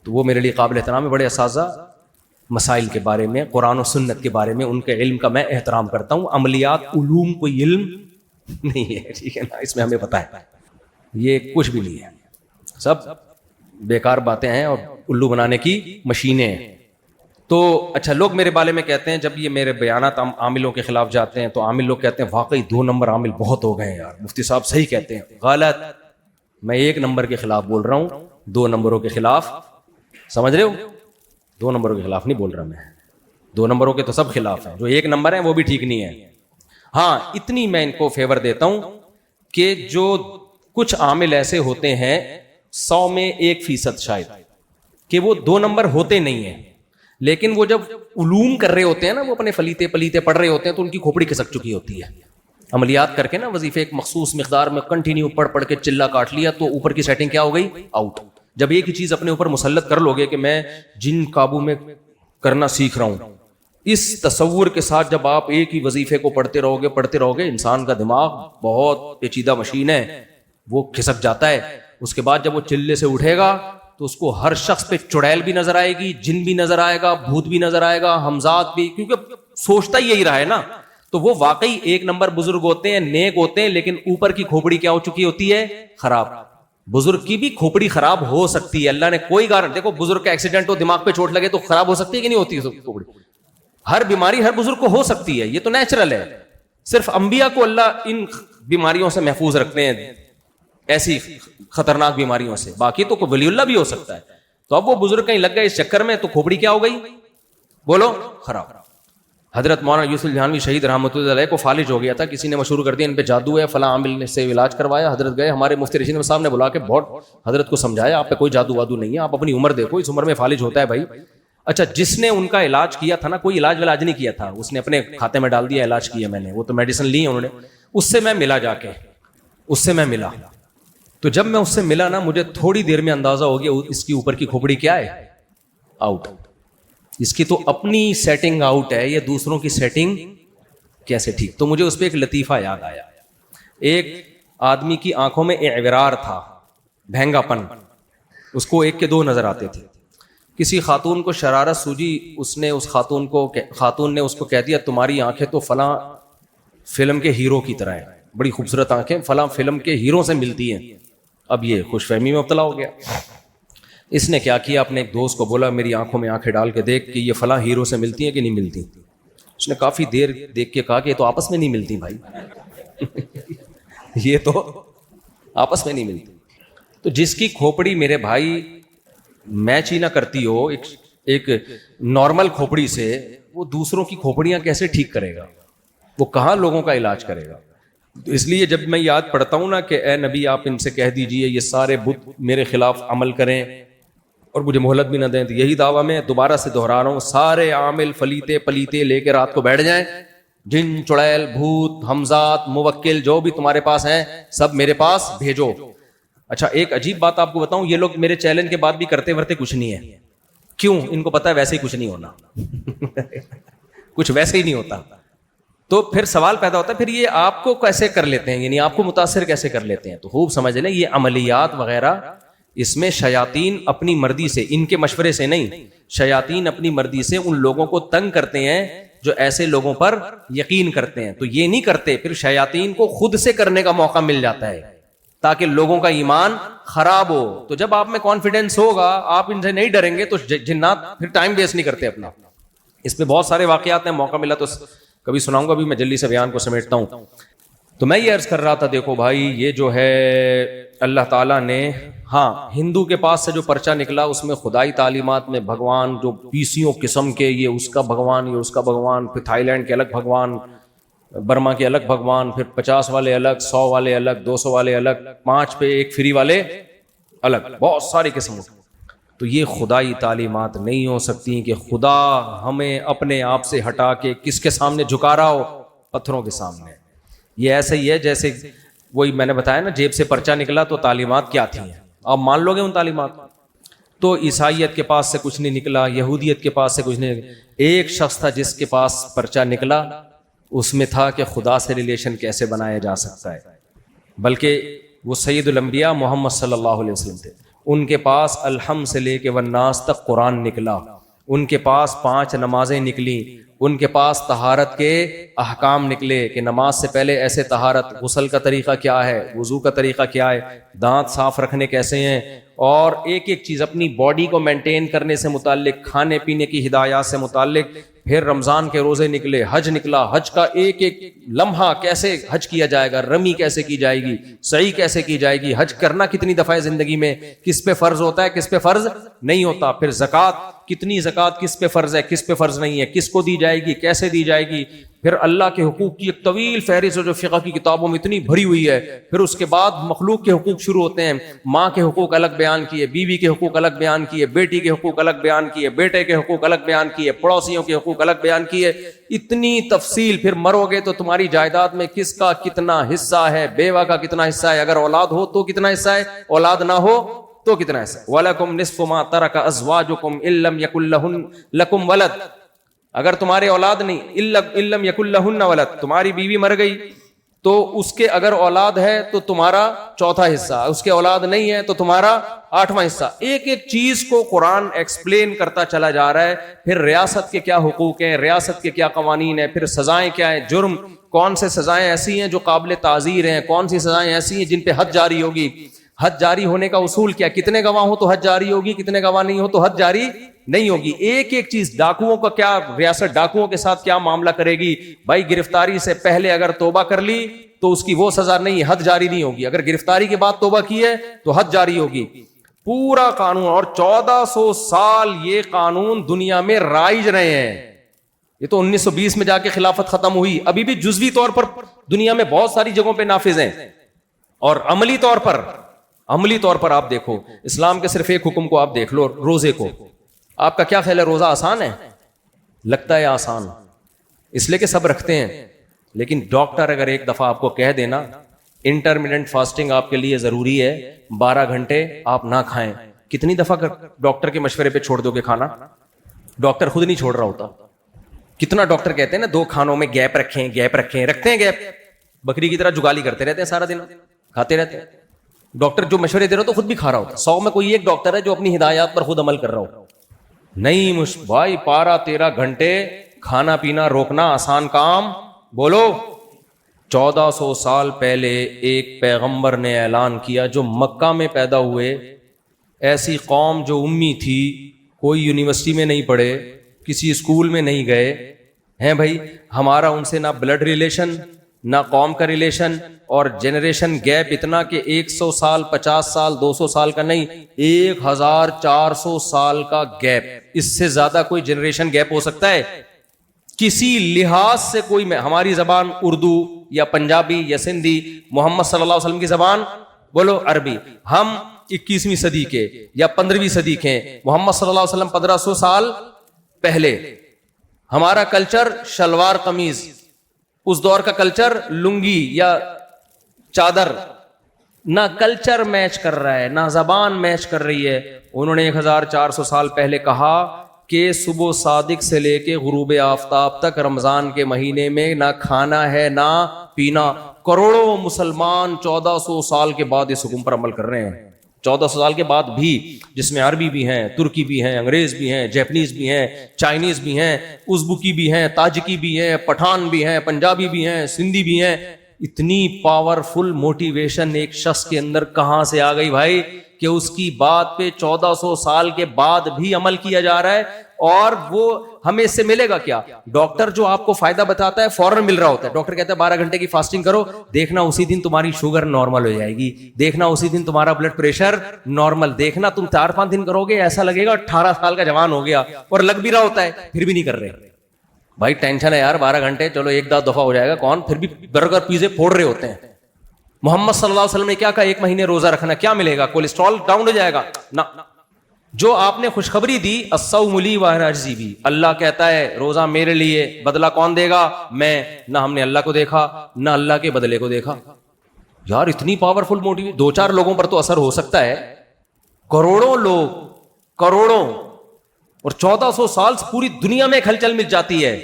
تو وہ میرے لیے قابل احترام ہے. بڑے اساتذہ مسائل کے بارے میں، قرآن و سنت کے بارے میں، ان کے علم کا میں احترام کرتا ہوں. عملیات علوم کوئی علم نہیں ہے، ٹھیک ہے نا، اس میں ہمیں پتہ ہے یہ کچھ بھی نہیں ہے، سب بیکار باتیں ہیں اور الو بنانے کی مشینیں ہیں. تو اچھا لوگ میرے بارے میں کہتے ہیں، جب یہ میرے بیانات عاملوں کے خلاف جاتے ہیں تو عامل لوگ کہتے ہیں واقعی 2 نمبر عامل بہت ہو گئے ہیں یار، مفتی صاحب صحیح کہتے ہیں. غلط. میں 1 نمبر کے خلاف بول رہا ہوں، 2 نمبروں کے خلاف. سمجھ رہے ہو؟ 2 نمبروں کے خلاف نہیں بول رہا میں. 2 نمبروں کے تو سب خلاف ہیں، جو 1 نمبر ہیں وہ بھی ٹھیک نہیں ہے. ہاں اتنی میں ان کو فیور دیتا ہوں کہ جو کچھ عامل ایسے ہوتے ہیں 100 میں 1% شاید کہ وہ 2 نمبر ہوتے نہیں ہیں، لیکن وہ جب علوم کر رہے ہوتے ہیں نا، وہ اپنے فلیتے پلیتے پڑھ رہے ہوتے ہیں تو ان کی کھوپڑی کھسک چکی ہوتی ہے. عملیات کر کے نا وظیفے ایک مخصوص مقدار میں کنٹینیو پڑھ کے چلا کاٹ لیا تو اوپر کی سیٹنگ کیا ہو گئی؟ آؤٹ. جب ایک ہی چیز اپنے اوپر مسلط کر لو گے کہ میں جن قابو میں کرنا سیکھ رہا ہوں، اس تصور کے ساتھ جب آپ ایک ہی وظیفے کو پڑھتے رہو گے، انسان کا دماغ بہت پیچیدہ مشین ہے، وہ کھسک جاتا ہے. اس کے بعد جب وہ چلے سے اٹھے گا تو اس کو ہر شخص پہ چڑیل بھی نظر آئے گی، جن بھی نظر آئے گا، بھوت بھی نظر آئے گا، ہمزاد بھی، کیونکہ سوچتا ہی یہی رہا ہے نا. تو وہ واقعی 1 نمبر بزرگ ہوتے ہیں، نیک ہوتے ہیں، لیکن اوپر کی کھوپڑی کیا ہو چکی ہوتی ہے؟ خراب. بزرگ کی بھی کھوپڑی خراب ہو سکتی ہے، اللہ نے کوئی گارنٹی. دیکھو بزرگ کا ایکسیڈنٹ ہو، دماغ پہ چوٹ لگے تو خراب ہو سکتی ہے کہ نہیں ہوتی کھوپڑی؟ ہر بیماری ہر بزرگ کو ہو سکتی ہے، یہ تو نیچرل ہے. صرف انبیاء کو اللہ ان بیماریوں سے محفوظ رکھتے ہیں، ایسی خطرناک بیماریوں سے. باقی تو کوئی ولی اللہ بھی ہو سکتا ہے. تو اب وہ بزرگ کہیں لگ گئے اس چکر میں تو کھوپڑی کیا ہو گئی؟ بولو، خراب. حضرت مولانا یوسف جہانوی شہید رحمۃ اللہ علیہ کو فالج ہو گیا تھا، کسی نے مشہور کر دیا ان پہ جادو ہے، فلاں عامل سے علاج کروایا. حضرت گئے، ہمارے مفتی رشید صاحب نے بلا کے بہت حضرت کو سمجھایا، آپ پہ کوئی جادو وادو نہیں ہے، آپ اپنی عمر دیکھو، اس عمر میں فالج ہوتا ہے بھائی. اچھا جس نے ان کا علاج کیا تھا نا، کوئی علاج نہیں کیا تھا، اس نے اپنے کھاتے میں ڈال دیا علاج کیا میں نے، وہ تو میڈیسن لی ہے انہوں نے. اس سے میں ملا، جا کے اس سے میں ملا، تو جب میں اس سے ملا نا، مجھے تھوڑی دیر میں اندازہ ہو گیا اس کی اوپر کی کھوپڑی کیا ہے؟ آؤٹ. اس کی تو اپنی سیٹنگ آؤٹ ہے، یہ دوسروں کی سیٹنگ کیسے ٹھیک؟ تو مجھے اس پہ ایک لطیفہ یاد آیا. ایک آدمی کی آنکھوں میں اعورار تھا، بھینگا پن، اس کو 1 کے 2 نظر آتے تھے. کسی خاتون کو شرارت سوجی، اس نے اس خاتون نے اس کو کہہ دیا تمہاری آنکھیں تو فلاں فلم کے ہیرو کی طرح ہیں، بڑی خوبصورت آنکھیں، فلاں فلم کے ہیرو سے ملتی ہیں. اب یہ خوش فہمی میں مبتلا ہو گیا. اس نے کیا کیا، اپنے ایک دوست کو بولا میری آنکھوں میں آنکھیں ڈال کے دیکھ کہ یہ فلاں ہیرو سے ملتی ہیں کہ نہیں ملتی. اس نے کافی دیر دیکھ کے کہا کہ یہ تو آپس میں نہیں ملتی بھائی یہ تو آپس میں نہیں ملتی. تو جس کی کھوپڑی میرے بھائی میچ ہی نہ کرتی ہو ایک نارمل کھوپڑی سے، وہ دوسروں کی کھوپڑیاں کیسے ٹھیک کرے گا؟ وہ کہاں لوگوں کا علاج کرے گا؟ تو اس لیے جب میں یاد پڑھتا ہوں نا کہ اے نبی آپ ان سے کہہ دیجئے یہ سارے بت میرے خلاف عمل کریں اور مجھے مہلت بھی نہ دیں، تو یہی دعویٰ میں دوبارہ سے دہرا رہا ہوں، سارے عامل فلیتے پلیتے لے کے رات کو بیٹھ جائیں، جن چڑیل بھوت ہمزات موکل جو بھی تمہارے پاس ہیں سب میرے پاس بھیجو. اچھا ایک عجیب بات آپ کو بتاؤں، یہ لوگ میرے چیلنج کے بعد بھی کرتے ورتے کچھ نہیں ہے. کیوں؟ ان کو پتا ہے ویسے ہی کچھ نہیں ہونا کچھ ویسے ہی نہیں ہوتا. تو پھر سوال پیدا ہوتا ہے پھر یہ آپ کو کیسے کر لیتے ہیں، یعنی آپ کو متاثر کیسے کر لیتے ہیں؟ تو خوب سمجھ لیں یہ عملیات وغیرہ، اس میں شیاطین اپنی مرضی سے، ان کے مشورے سے نہیں، شیاطین اپنی مرضی سے ان لوگوں کو تنگ کرتے ہیں جو ایسے لوگوں پر یقین کرتے ہیں. تو یہ نہیں کرتے، پھر شیاطین کو خود سے کرنے کا موقع مل جاتا ہے تاکہ لوگوں کا ایمان خراب ہو. تو جب آپ میں کانفیڈنس ہوگا، آپ ان سے نہیں ڈریں گے، تو جنات پھر ٹائم ویسٹ نہیں کرتے اپنا. اس پہ بہت سارے واقعات ہیں، موقع ملا تو کبھی سناؤں گا، بھی میں جلدی سے بیان کو سمیٹتا ہوں. تو میں یہ عرض کر رہا تھا، دیکھو بھائی یہ جو ہے اللہ تعالیٰ نے، ہاں ہندو کے پاس سے جو پرچہ نکلا اس میں خدائی تعلیمات میں بھگوان جو 20 قسم کے، یہ اس کا بھگوان، یہ اس کا بھگوان، پھر تھائی لینڈ کے الگ بھگوان، برما کے الگ بھگوان، پھر 50 والے الگ، 100 والے الگ، 200 والے الگ، 5 پہ 1 فری والے الگ، بہت ساری قسم. تو یہ خدائی تعلیمات نہیں ہو سکتی کہ خدا ہمیں اپنے آپ سے ہٹا کے کس کے سامنے جھکا رہا ہو؟ پتھروں کے سامنے. یہ ایسے ہی ہے جیسے وہی میں نے بتایا نا، جیب سے پرچہ نکلا تو تعلیمات کیا تھیں، آپ مان لو گے ان تعلیمات. تو عیسائیت کے پاس سے کچھ نہیں نکلا، یہودیت کے پاس سے کچھ نہیں نکلا. ایک شخص تھا جس کے پاس پرچہ نکلا، اس میں تھا کہ خدا سے ریلیشن کیسے بنایا جا سکتا ہے. بلکہ وہ سید الانبیاء محمد صلی اللہ علیہ وسلم تھے. ان کے پاس الحمد سے لے کے والناس تک قرآن نکلا، ان کے پاس 5 نمازیں نکلی، ان کے پاس طہارت کے احکام نکلے کہ نماز سے پہلے ایسے طہارت، غسل کا طریقہ کیا ہے، وضو کا طریقہ کیا ہے، دانت صاف رکھنے کیسے ہیں، اور ایک ایک چیز اپنی باڈی کو مینٹین کرنے سے متعلق، کھانے پینے کی ہدایات سے متعلق. پھر رمضان کے روزے نکلے، حج نکلا، حج کا ایک ایک لمحہ کیسے حج کیا جائے گا، رمی کیسے کی جائے گی، سعی کیسے کی جائے گی، حج کرنا کتنی دفعہ ہے زندگی میں، کس پہ فرض ہوتا ہے کس پہ فرض نہیں ہوتا، پھر زکوٰۃ کتنی، زکوٰۃ کس پہ فرض ہے کس پہ فرض نہیں ہے، کس کو دی جائے گی کیسے دی جائے گی، پھر اللہ کے حقوق کی ایک طویل فہرست جو فقہ کی کتابوں میں اتنی بھری ہوئی ہے، پھر اس کے بعد مخلوق کے حقوق شروع ہوتے ہیں، ماں کے حقوق الگ بیان کیے، بیوی کے حقوق الگ بیان کیے، بیٹی کے حقوق الگ بیان کیے، بیٹے کے حقوق الگ بیان کیے، پڑوسیوں کے حقوق الگ بیان کیے، اتنی تفصیل، پھر مرو گے تو تمہاری جائیداد میں کس کا کتنا حصہ ہے، بیوہ کا کتنا حصہ ہے، اگر اولاد ہو تو کتنا حصہ ہے، اولاد نہ ہو تو کتنا حصہ ہے، وَلَكُمْ نِصْفُ مَا تَرَكَ أَزْوَاجُكُمْ إِن لَّمْ يَكُن لَّكُمْ وَلَدٌ، اگر تمہارے اولاد نہیں، إِن لَّمْ يَكُن لَّهُنَّ وَلَدٌ، تمہاری بیوی مر گئی تو اس کے اگر اولاد ہے تو تمہارا چوتھا حصہ، اس کے اولاد نہیں ہے تو تمہارا آٹھواں حصہ، ایک ایک چیز کو قرآن ایکسپلین کرتا چلا جا رہا ہے، پھر ریاست کے کیا حقوق ہیں، ریاست کے کیا قوانین ہیں، پھر سزائیں کیا ہیں، جرم کون سے سزائیں ایسی ہیں جو قابل تعزیر ہیں، کون سی سزائیں ایسی ہیں جن پہ حد جاری ہوگی، حد جاری ہونے کا اصول کیا، کتنے گواہ ہو تو حد جاری ہوگی، کتنے گواہ نہیں ہو تو حد جاری نہیں ہوگی، ایک ایک چیز، ڈاکوؤں کا کیا، ریاست ڈاکوؤں کے ساتھ کیا معاملہ کرے گی، بھائی گرفتاری سے پہلے اگر توبہ کر لی تو اس کی وہ سزا نہیں، حد جاری نہیں ہوگی، اگر گرفتاری کے بعد توبہ کی ہے تو حد جاری ہوگی، پورا قانون، اور 1400 سال یہ قانون دنیا میں رائج رہے ہیں، یہ تو 1920 میں جا کے خلافت ختم ہوئی، ابھی بھی جزوی طور پر دنیا میں بہت ساری جگہوں پہ نافذ ہیں، اور عملی طور پر آپ دیکھو اسلام کے صرف ایک حکم کو آپ دیکھ لو، روزے کو، آپ کا کیا خیال ہے روزہ آسان ہے؟ لگتا ہے آسان، اس لیے کہ سب رکھتے ہیں، لیکن ڈاکٹر اگر ایک دفعہ آپ کو کہہ دینا انٹرمیڈنٹ فاسٹنگ آپ کے لیے ضروری ہے، 12 گھنٹے آپ نہ کھائیں، کتنی دفعہ ڈاکٹر کے مشورے پہ چھوڑ دو گے کھانا؟ ڈاکٹر خود نہیں چھوڑ رہا ہوتا، کتنا ڈاکٹر کہتے ہیں نا 2 کھانوں میں گیپ رکھیں، رکھتے ہیں گیپ، بکری کی طرح جگالی کرتے رہتے ہیں، سارا دن کھاتے رہتے ہیں، ڈاکٹر جو مشورے دے رہا ہو تو خود بھی کھا رہا ہوتا، 100 میں کوئی ایک ڈاکٹر ہے جو اپنی ہدایات پر خود عمل کر رہا ہو، نہیں بھائی 12-13 گھنٹے کھانا پینا روکنا آسان کام؟ بولو، 1400 سال پہلے ایک پیغمبر نے اعلان کیا جو مکہ میں پیدا ہوئے، ایسی قوم جو امی تھی، کوئی یونیورسٹی میں نہیں پڑھے، کسی اسکول میں نہیں گئے ہیں، بھائی ہمارا ان سے نہ بلڈ ریلیشن نہ قوم کا ریلیشن، اور جنریشن گیپ اتنا کہ 100 سال 50 سال 200 سال کا نہیں، 1400 سال کا گیپ، اس سے زیادہ کوئی جنریشن گیپ ہو سکتا ہے کسی لحاظ سے؟ کوئی میں، ہماری زبان اردو یا پنجابی یا سندھی، محمد صلی اللہ علیہ وسلم کی زبان بولو عربی، ہم 21ویں صدی کے یا 15ویں صدی کے، محمد صلی اللہ علیہ وسلم 1500 سال پہلے، ہمارا کلچر شلوار قمیض، اس دور کا کلچر لنگی یا چادر، نہ کلچر میچ کر رہا ہے نہ زبان میچ کر رہی ہے، انہوں نے 1400 سال پہلے کہا کہ صبح صادق سے لے کے غروب آفتاب تک رمضان کے مہینے میں نہ کھانا ہے نہ پینا، کروڑوں مسلمان 1400 سال کے بعد اس حکم پر عمل کر رہے ہیں، 1400 سال کے بعد بھی، جس میں عربی بھی ہیں، ترکی بھی ہیں، انگریز بھی ہیں، جیپنیز بھی ہیں، چائنیز بھی ہیں، ازبکی بھی ہیں، تاجکی بھی ہیں، پٹھان بھی ہیں، پنجابی بھی ہیں، سندھی بھی ہیں، اتنی پاورفل موٹیویشن ایک شخص کے اندر کہاں سے آ گئی بھائی کہ اس کی بات پہ 1400 سال کے بعد بھی عمل کیا جا رہا ہے؟ اور وہ ہمیں اس سے ملے گا کیا؟ ڈاکٹر جو آپ کو فائدہ بتاتا ہے فوراً مل رہا ہوتا ہے، ڈاکٹر کہتا ہے 12 گھنٹے کی فاسٹنگ کرو، دیکھنا اسی دن تمہاری شوگر نارمل ہو جائے گی، دیکھنا اسی دن تمہارا بلڈ پریشر نارمل، دیکھنا تم 4-5 دن کرو گے ایسا لگے گا 18 سال کا جوان ہو گیا، اور لگ بھی رہا ہوتا ہے، پھر بھی نہیں کر رہے، بھائی ٹینشن ہے یار، 12 گھنٹے چلو ایک دفعہ ہو جائے گا، کون پھر بھی برگر پیزے پھوڑ رہے ہوتے ہیں۔ محمد صلی اللہ علیہ وسلم نے کیا کہا؟ 1 مہینے روزہ رکھنا، کیا ملے گا؟ کولیسٹرول ڈاؤن ہو جائے گا؟ نہ، جو آپ نے خوشخبری دی الصوم لی وانا اجزی بھی، اللہ کہتا ہے روزہ میرے لیے، بدلہ کون دے گا؟ میں، نہ ہم نے اللہ کو دیکھا نہ اللہ کے بدلے کو دیکھا۔ یار اتنی پاورفل موٹیو، 2-4 لوگوں پر تو اثر ہو سکتا ہے، کروڑوں لوگ، کروڑوں، اور 1400 سال سے پوری دنیا میں ہلچل مچ جاتی ہے،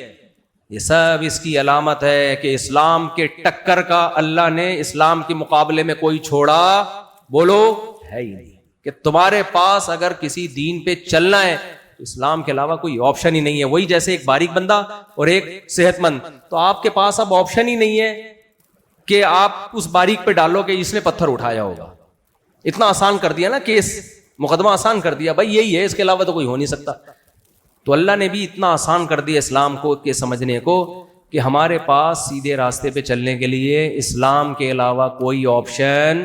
یہ سب اس کی علامت ہے کہ اسلام کے ٹکر کا اللہ نے اسلام کے مقابلے میں کوئی چھوڑا بولو ہے ہی نہیں، کہ تمہارے پاس اگر کسی دین پہ چلنا ہے تو اسلام کے علاوہ کوئی آپشن ہی نہیں ہے۔ وہی جیسے ایک باریک بندہ اور ایک صحت مند، تو آپ کے پاس اب آپشن ہی نہیں ہے کہ آپ اس باریک پہ ڈالو کہ اس نے پتھر اٹھایا ہوگا، اتنا آسان کر دیا نا کیس، مقدمہ آسان کر دیا، بھائی یہی ہے، اس کے علاوہ تو کوئی ہو نہیں سکتا۔ تو اللہ نے بھی اتنا آسان کر دیا اسلام کو کے سمجھنے کو کہ ہمارے پاس سیدھے راستے پہ چلنے کے لیے اسلام کے علاوہ کوئی آپشن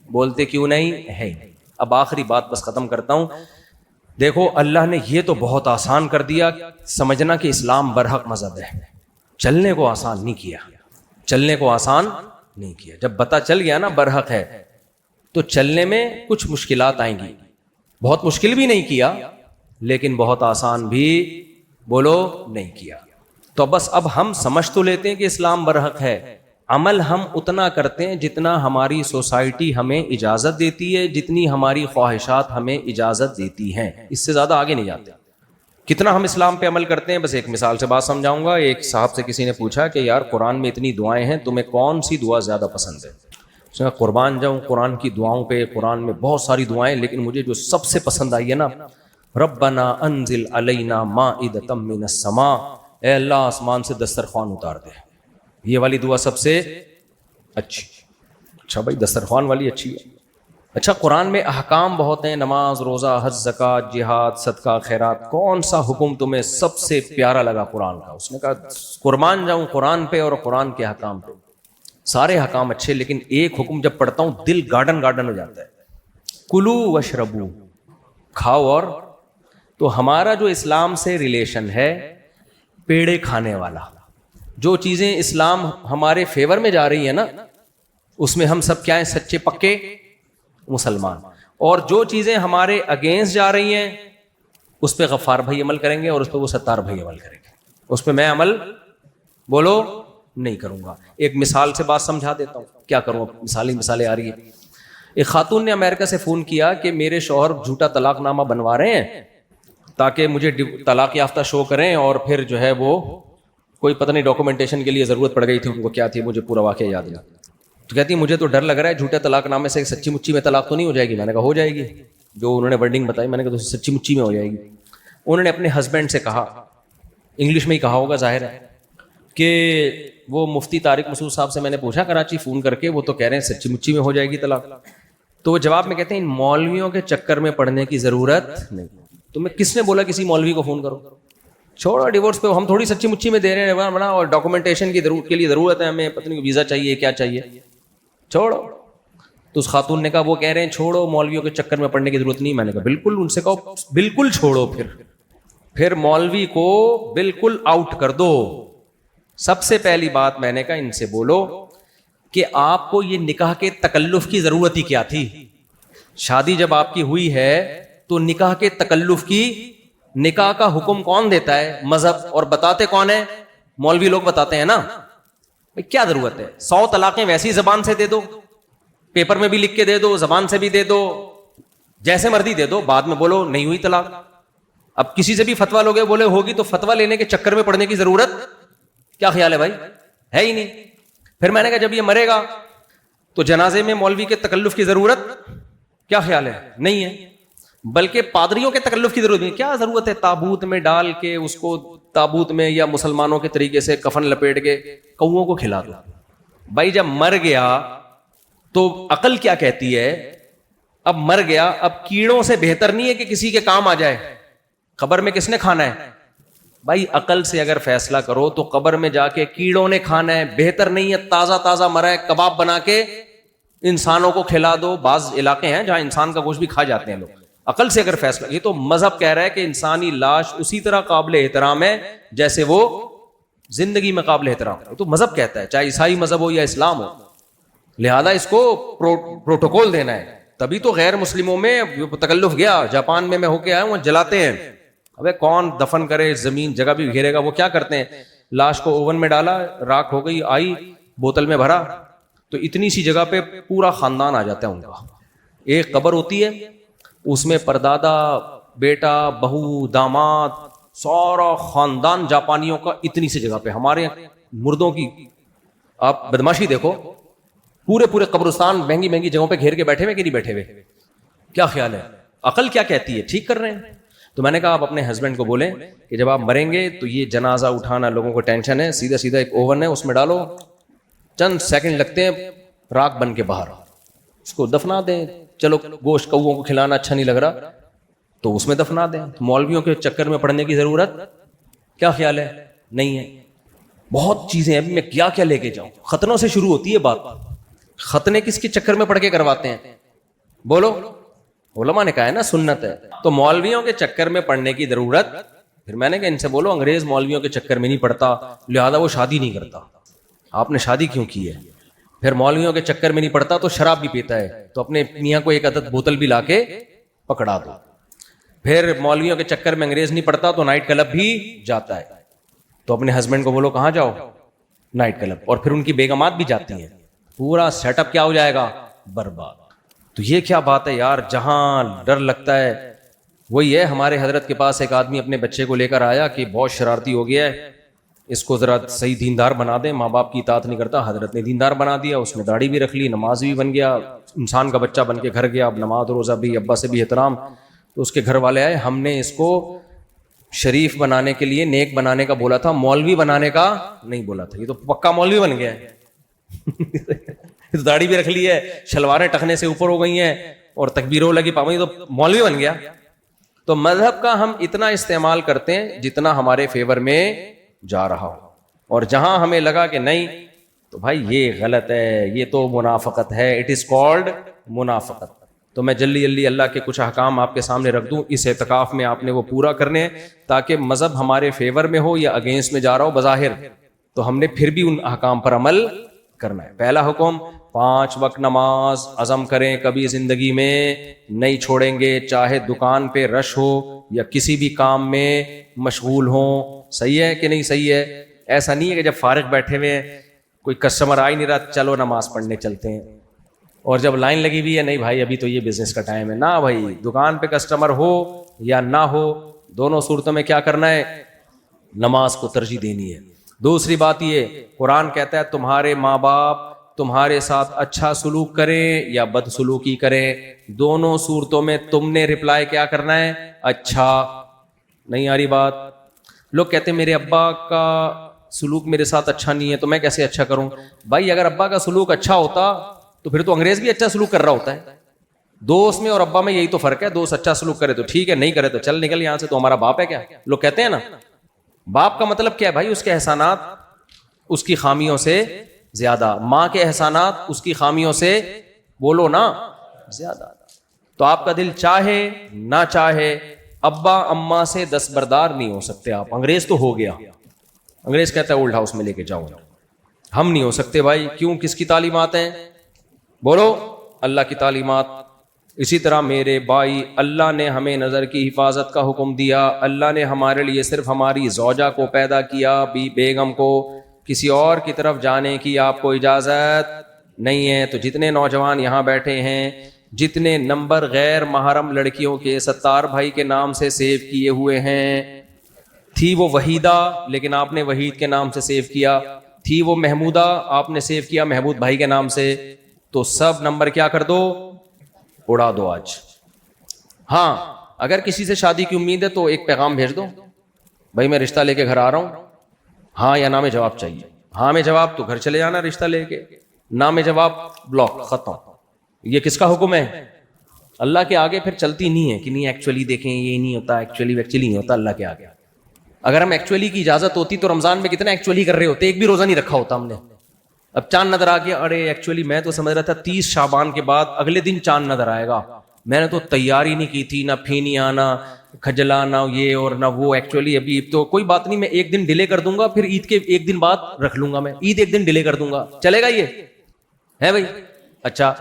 بولتے کیوں نہیں ہے. اب آخری بات بس ختم کرتا ہوں. دیکھو اللہ نے یہ تو بہت آسان کر دیا سمجھنا کہ اسلام برحق مذہب ہے، چلنے کو آسان نہیں کیا. چلنے کو آسان نہیں کیا. جب پتہ چل گیا نا برحق ہے تو چلنے میں کچھ مشکلات آئیں گی. بہت مشکل بھی نہیں کیا لیکن بہت آسان بھی بولو نہیں کیا. تو بس اب ہم سمجھ تو لیتے ہیں کہ اسلام برحق ہے، عمل ہم اتنا کرتے ہیں جتنا ہماری سوسائٹی ہمیں اجازت دیتی ہے، جتنی ہماری خواہشات ہمیں اجازت دیتی ہیں، اس سے زیادہ آگے نہیں جاتے. کتنا ہم اسلام پہ عمل کرتے ہیں. بس ایک مثال سے بات سمجھاؤں گا. ایک صاحب سے کسی نے پوچھا کہ یار قرآن میں اتنی دعائیں ہیں، تمہیں کون سی دعا زیادہ پسند ہے؟ اس نے کہا قربان جاؤں قرآن کی دعاؤں پہ، قرآن میں بہت ساری دعائیں، لیکن مجھے جو سب سے پسند آئی ہے نا، ربنا انزل علینا مائدۃ من السماء، اے اللہ آسمان سے دسترخوان اتار دے. یہ والی دعا سب سے اچھی. اچھا بھائی دسترخوان والی اچھی ہے. اچھا قرآن میں احکام بہت ہیں، نماز، روزہ، حج، زکوٰۃ، جہاد، صدقہ، خیرات، کون سا حکم تمہیں سب سے پیارا لگا قرآن کا؟ اس نے کہا قربان جاؤں قرآن پہ اور قرآن کے احکام پہ. سارے احکام اچھے لیکن ایک حکم جب پڑھتا ہوں دل گارڈن گارڈن ہو جاتا ہے. کلو واشربو، کھاؤ اور. تو ہمارا جو اسلام سے ریلیشن ہے پیڑے کھانے والا، جو چیزیں اسلام ہمارے فیور میں جا رہی ہیں نا اس میں ہم سب کیا ہیں؟ سچے پکے مسلمان. اور جو چیزیں ہمارے اگینسٹ جا رہی ہیں اس پہ غفار بھائی عمل کریں گے اور اس پہ وہ ستار بھائی عمل کریں گے. اس پہ میں عمل بولو نہیں کروں گا. ایک مثال سے بات سمجھا دیتا ہوں. کیا کروں اب مثالیں آ رہی ہیں. ایک خاتون نے امریکہ سے فون کیا کہ میرے شوہر جھوٹا طلاق نامہ بنوا رہے ہیں تاکہ مجھے طلاق یافتہ شو کریں، اور پھر جو ہے وہ کوئی پتہ نہیں ڈاکومنٹیشن کے لیے ضرورت پڑ گئی تھی ان کو، کیا تھی مجھے پورا واقعہ یاد نہیں. تو کہتی مجھے تو ڈر لگ رہا ہے جھوٹے طلاق نامے سے سچی مچی میں طلاق تو نہیں ہو جائے گی؟ میں نے کہا ہو جائے گی. جو انہوں نے ورڈنگ بتائی میں نے کہا تو سچی مچی میں ہو جائے گی. انہوں نے اپنے ہسبینڈ سے کہا، انگلش میں ہی کہا ہوگا ظاہر ہے، کہ وہ مفتی طارق مسعود صاحب سے میں نے پوچھا کراچی فون کر کے، وہ تو کہہ رہے ہیں سچی مچی میں ہو جائے گی طلاق. تو وہ جواب میں کہتے ہیں ان مولویوں کے چکر میں پڑنے کی ضرورت نہیں. تمہیں کس نے بولا کسی مولوی کو فون کرو؟ چھوڑو ڈیورس پہ، ہم تھوڑی سچی مچی میں دے رہے ہیں بنا، اور ڈاکومنٹیشن کی ضرورت کے لیے ضرورت ہے ہمیں، پتہ نہیں ویزا چاہیے کیا چاہیے، چھوڑو. تو اس خاتون نے کہا وہ کہہ رہے ہیں چھوڑو مولویوں کے چکر میں پڑنے کی ضرورت نہیں. میں نے کہا بالکل، ان سے کہو بالکل چھوڑو، پھر مولوی کو بالکل آؤٹ کر دو. سب سے پہلی بات میں نے کہا ان سے بولو کہ آپ کو یہ نکاح کے تکلف کی ضرورت ہی کیا تھی؟ شادی جب آپ کی ہوئی ہے تو نکاح کے تکلف کی، نکاح کا حکم کون دیتا ہے؟ مذہب. اور بتاتے کون ہے؟ مولوی لوگ بتاتے ہیں نا. کیا ضرورت ہے؟ 100 طلاقیں ویسی زبان سے دے دو، پیپر میں بھی لکھ کے دے دو، زبان سے بھی دے دو، جیسے مرضی دے دو، بعد میں بولو نہیں ہوئی طلاق. اب کسی سے بھی فتویٰ لوگے بولے ہوگی تو فتویٰ لینے کے چکر میں پڑنے کی ضرورت کیا خیال ہے بھائی؟ ہے ہی نہیں. پھر میں نے کہا جب یہ مرے گا تو جنازے میں مولوی کے تکلف کی ضرورت کیا خیال ہے؟ نہیں ہے. بلکہ پادریوں کے تکلف کی ضرورت نہیں. کیا ضرورت ہے تابوت میں ڈال کے اس کو، تابوت میں یا مسلمانوں کے طریقے سے کفن لپیٹ کے کوؤں کو کھلا دو. بھائی جب مر گیا تو عقل کیا کہتی ہے؟ اب مر گیا، اب کیڑوں سے بہتر نہیں ہے کہ کسی کے کام آ جائے. قبر میں کس نے کھانا ہے؟ بھائی عقل سے اگر فیصلہ کرو تو قبر میں جا کے کیڑوں نے کھانا ہے. بہتر نہیں ہے تازہ تازہ مرا ہے کباب بنا کے انسانوں کو کھلا دو. بعض علاقے ہیں جہاں انسان کا گوشت بھی کھا جاتے ہیں لوگ. عقل سے اگر فیصلہ، یہ تو مذہب کہہ رہا ہے کہ انسانی لاش اسی طرح قابل احترام ہے جیسے وہ زندگی میں قابل احترام ہے. تو مذہب کہتا ہے، چاہے عیسائی مذہب ہو یا اسلام ہو، لہذا اس کو پروٹوکول دینا ہے. تبھی تو غیر مسلموں میں تکلف گیا. جاپان میں ہو کے آیا ہوں، جلاتے ہیں. ابے کون دفن کرے، زمین جگہ بھی گھیرے گا. وہ کیا کرتے ہیں، لاش کو اوون میں ڈالا، راکھ ہو گئی، آئی بوتل میں بھرا، تو اتنی سی جگہ پہ پورا خاندان آ جاتا ہے ان کا. ایک قبر ہوتی ہے اس میں پردادا، بیٹا، بہو، داماد، سارا خاندان جاپانیوں کا اتنی سی جگہ پہ. ہمارے مردوں کی آپ بدماشی دیکھو، پورے قبرستان مہنگی مہنگی جگہوں پہ گھیر کے بیٹھے ہوئے کہ نہیں بیٹھے ہوئے؟ کیا خیال ہے؟ عقل کیا کہتی ہے؟ ٹھیک کر رہے ہیں. تو میں نے کہا آپ اپنے ہسبینڈ کو بولیں کہ جب آپ مریں گے تو یہ جنازہ اٹھانا لوگوں کو ٹینشن ہے، سیدھا ایک اوون ہے اس میں ڈالو، چند سیکنڈ لگتے ہیں، راکھ بن کے باہر، اس کو دفنا دیں. چلو گوشت کوؤں کو کھلانا اچھا نہیں لگ رہا تو اس میں دفنا دیں. مولویوں کے چکر میں پڑنے کی ضرورت کیا خیال ہے؟ نہیں ہے. بہت چیزیں ابھی میں کیا کیا لے کے جاؤں. ختنوں سے شروع ہوتی ہے بات. ختنے کس کے چکر میں پڑھ کے کرواتے ہیں؟ بولو. علماء نے کہا ہے نا سنت ہے. تو مولویوں کے چکر میں پڑھنے کی ضرورت. پھر میں نے کہا ان سے بولو انگریز مولویوں کے چکر میں نہیں پڑتا لہذا وہ شادی نہیں کرتا. آپ نے شادی کیوں کی ہے؟ پھر مولویوں کے چکر میں نہیں پڑتا تو شراب بھی پیتا ہے تو اپنے میاں کو ایک عدد بوتل بھی لا کے پکڑا دو. پھر مولویوں کے چکر میں انگریز نہیں پڑتا تو نائٹ کلب بھی جاتا ہے تو اپنے ہسبینڈ کو بولو کہاں جاؤ؟ Night club. اور پھر ان کی بیگمات بھی جاتی ہیں. پورا سیٹ اپ کیا ہو جائے گا؟ برباد. تو یہ کیا بات ہے یار. جہاں ڈر لگتا ہے وہی ہے. ہمارے حضرت کے پاس ایک آدمی اپنے بچے کو لے کر آیا کہ بہت شرارتی ہو گیا ہے, اس کو ذرا صحیح دیندار بنا دیں, ماں باپ کی اطاعت نہیں کرتا. حضرت نے دیندار بنا دیا, اس نے داڑھی بھی رکھ لی, نماز بھی بن گیا, انسان کا بچہ بن کے گھر گیا. اب نماز روزہ بھی, ابا سے بھی احترام. تو اس کے گھر والے آئے, ہم نے اس کو شریف بنانے کے لیے نیک بنانے کا بولا تھا, مولوی بنانے کا نہیں بولا تھا. یہ تو پکا مولوی بن گیا ہے. داڑھی بھی رکھ لی ہے, شلواریں ٹخنے سے اوپر ہو گئی ہیں اور تکبیروں لگی پابندی, تو مولوی بن گیا. تو مذہب کا ہم اتنا استعمال کرتے ہیں جتنا ہمارے فیور میں جا رہا ہو, اور جہاں ہمیں لگا کہ نہیں تو بھائی یہ غلط ہے, یہ تو منافقت ہے, اٹ از کالڈ منافقت. تو میں جلدی اللہ کے کچھ احکام آپ کے سامنے رکھ دوں. اس اعتکاف میں آپ نے وہ پورا کرنے ہیں تاکہ مذہب ہمارے فیور میں ہو یا اگینسٹ میں جا رہا ہو بظاہر, تو ہم نے پھر بھی ان احکام پر عمل کرنا ہے. پہلا حکم 5 وقت نماز عزم کریں, کبھی زندگی میں نہیں چھوڑیں گے, چاہے دکان پہ رش ہو یا کسی بھی کام میں مشغول ہوں. صحیح ہے کہ نہیں صحیح ہے؟ ایسا نہیں ہے کہ جب فارغ بیٹھے ہوئے ہیں کوئی کسٹمر آ ہی نہیں رہا چلو نماز پڑھنے چلتے ہیں, اور جب لائن لگی ہوئی ہے نہیں بھائی ابھی تو یہ بزنس کا ٹائم ہے. نہ بھائی, دکان پہ کسٹمر ہو یا نہ ہو, دونوں صورتوں میں کیا کرنا ہے؟ نماز کو ترجیح دینی ہے. دوسری بات یہ, قرآن کہتا ہے تمہارے ماں باپ تمہارے ساتھ اچھا سلوک کریں یا بد سلوکی کریں, دونوں صورتوں میں تم نے رپلائی کیا کرنا ہے؟ اچھا. نہیں آ رہی بات؟ لوگ کہتے ہیں میرے ابا کا سلوک میرے ساتھ اچھا نہیں ہے تو میں کیسے اچھا کروں. بھائی اگر ابا کا سلوک اچھا ہوتا تو پھر تو انگریز بھی اچھا سلوک کر رہا ہوتا ہے. دوست میں اور ابا میں یہی تو فرق ہے, دوست اچھا سلوک کرے تو ٹھیک ہے, نہیں کرے تو چل نکل یہاں سے, تو ہمارا باپ ہے کیا؟ لوگ کہتے ہیں نا. باپ کا مطلب کیا ہے بھائی؟ اس کے احسانات اس کی خامیوں سے زیادہ, ماں کے احسانات اس کی خامیوں سے بولو نا زیادہ. تو آپ کا دل چاہے نہ چاہے ابا اماں سے دستبردار نہیں ہو سکتے آپ. انگریز تو ہو گیا, انگریز کہتا ہے اولڈ ہاؤس میں لے کے جاؤ, ہم نہیں ہو سکتے بھائی. کیوں؟ کس کی تعلیمات ہیں؟ بولو, اللہ کی تعلیمات. اسی طرح میرے بھائی, اللہ نے ہمیں نظر کی حفاظت کا حکم دیا. اللہ نے ہمارے لیے صرف ہماری زوجہ کو پیدا کیا, بیگم کو. کسی اور کی طرف جانے کی آپ کو اجازت نہیں ہے. تو جتنے نوجوان یہاں بیٹھے ہیں, جتنے نمبر غیر محرم لڑکیوں کے ستار بھائی کے نام سے سیو کیے ہوئے ہیں, تھی وہ وحیدہ لیکن آپ نے وحید کے نام سے سیو کیا, تھی وہ محمودہ آپ نے سیو کیا محمود بھائی کے نام سے, تو سب نمبر کیا کر دو؟ اڑا دو آج. ہاں اگر کسی سے شادی کی امید ہے تو ایک پیغام بھیج دو, بھائی میں رشتہ لے کے گھر آ رہا ہوں, ہاں یا نہ میں جواب چاہیے. ہاں میں جواب تو گھر چلے جانا رشتہ لے کے, نہ میں جواب بلاک, ختم. یہ کس کا حکم ہے؟ اللہ کے آگے پھر چلتی نہیں ہے کہ نہیں ایکچولی دیکھیں یہ نہیں ہوتا, ایکچولی نہیں ہوتا اللہ کے آگے. اگر ہم ایکچولی کی اجازت ہوتی تو رمضان میں کتنا ایکچولی کر رہے ہوتے, ایک بھی روزہ نہیں رکھا ہوتا ہم نے. اب چاند نظر آ گیا, ارے ایکچولی میں تو سمجھ رہا تھا 30 شعبان کے بعد اگلے دن چاند نظر آئے گا, میں نے تو تیاری نہیں کی تھی, نہ پھینی آنا کھجلا نہ یہ اور نہ وہ, ایکچولی ابھی تو کوئی بات نہیں, میں ایک دن ڈیلے کر دوں گا, پھر عید کے ایک دن بعد رکھ لوں گا, میں عید ایک دن ڈیلے کر دوں گا, چلے گا یہ ہے بھائی. اچھا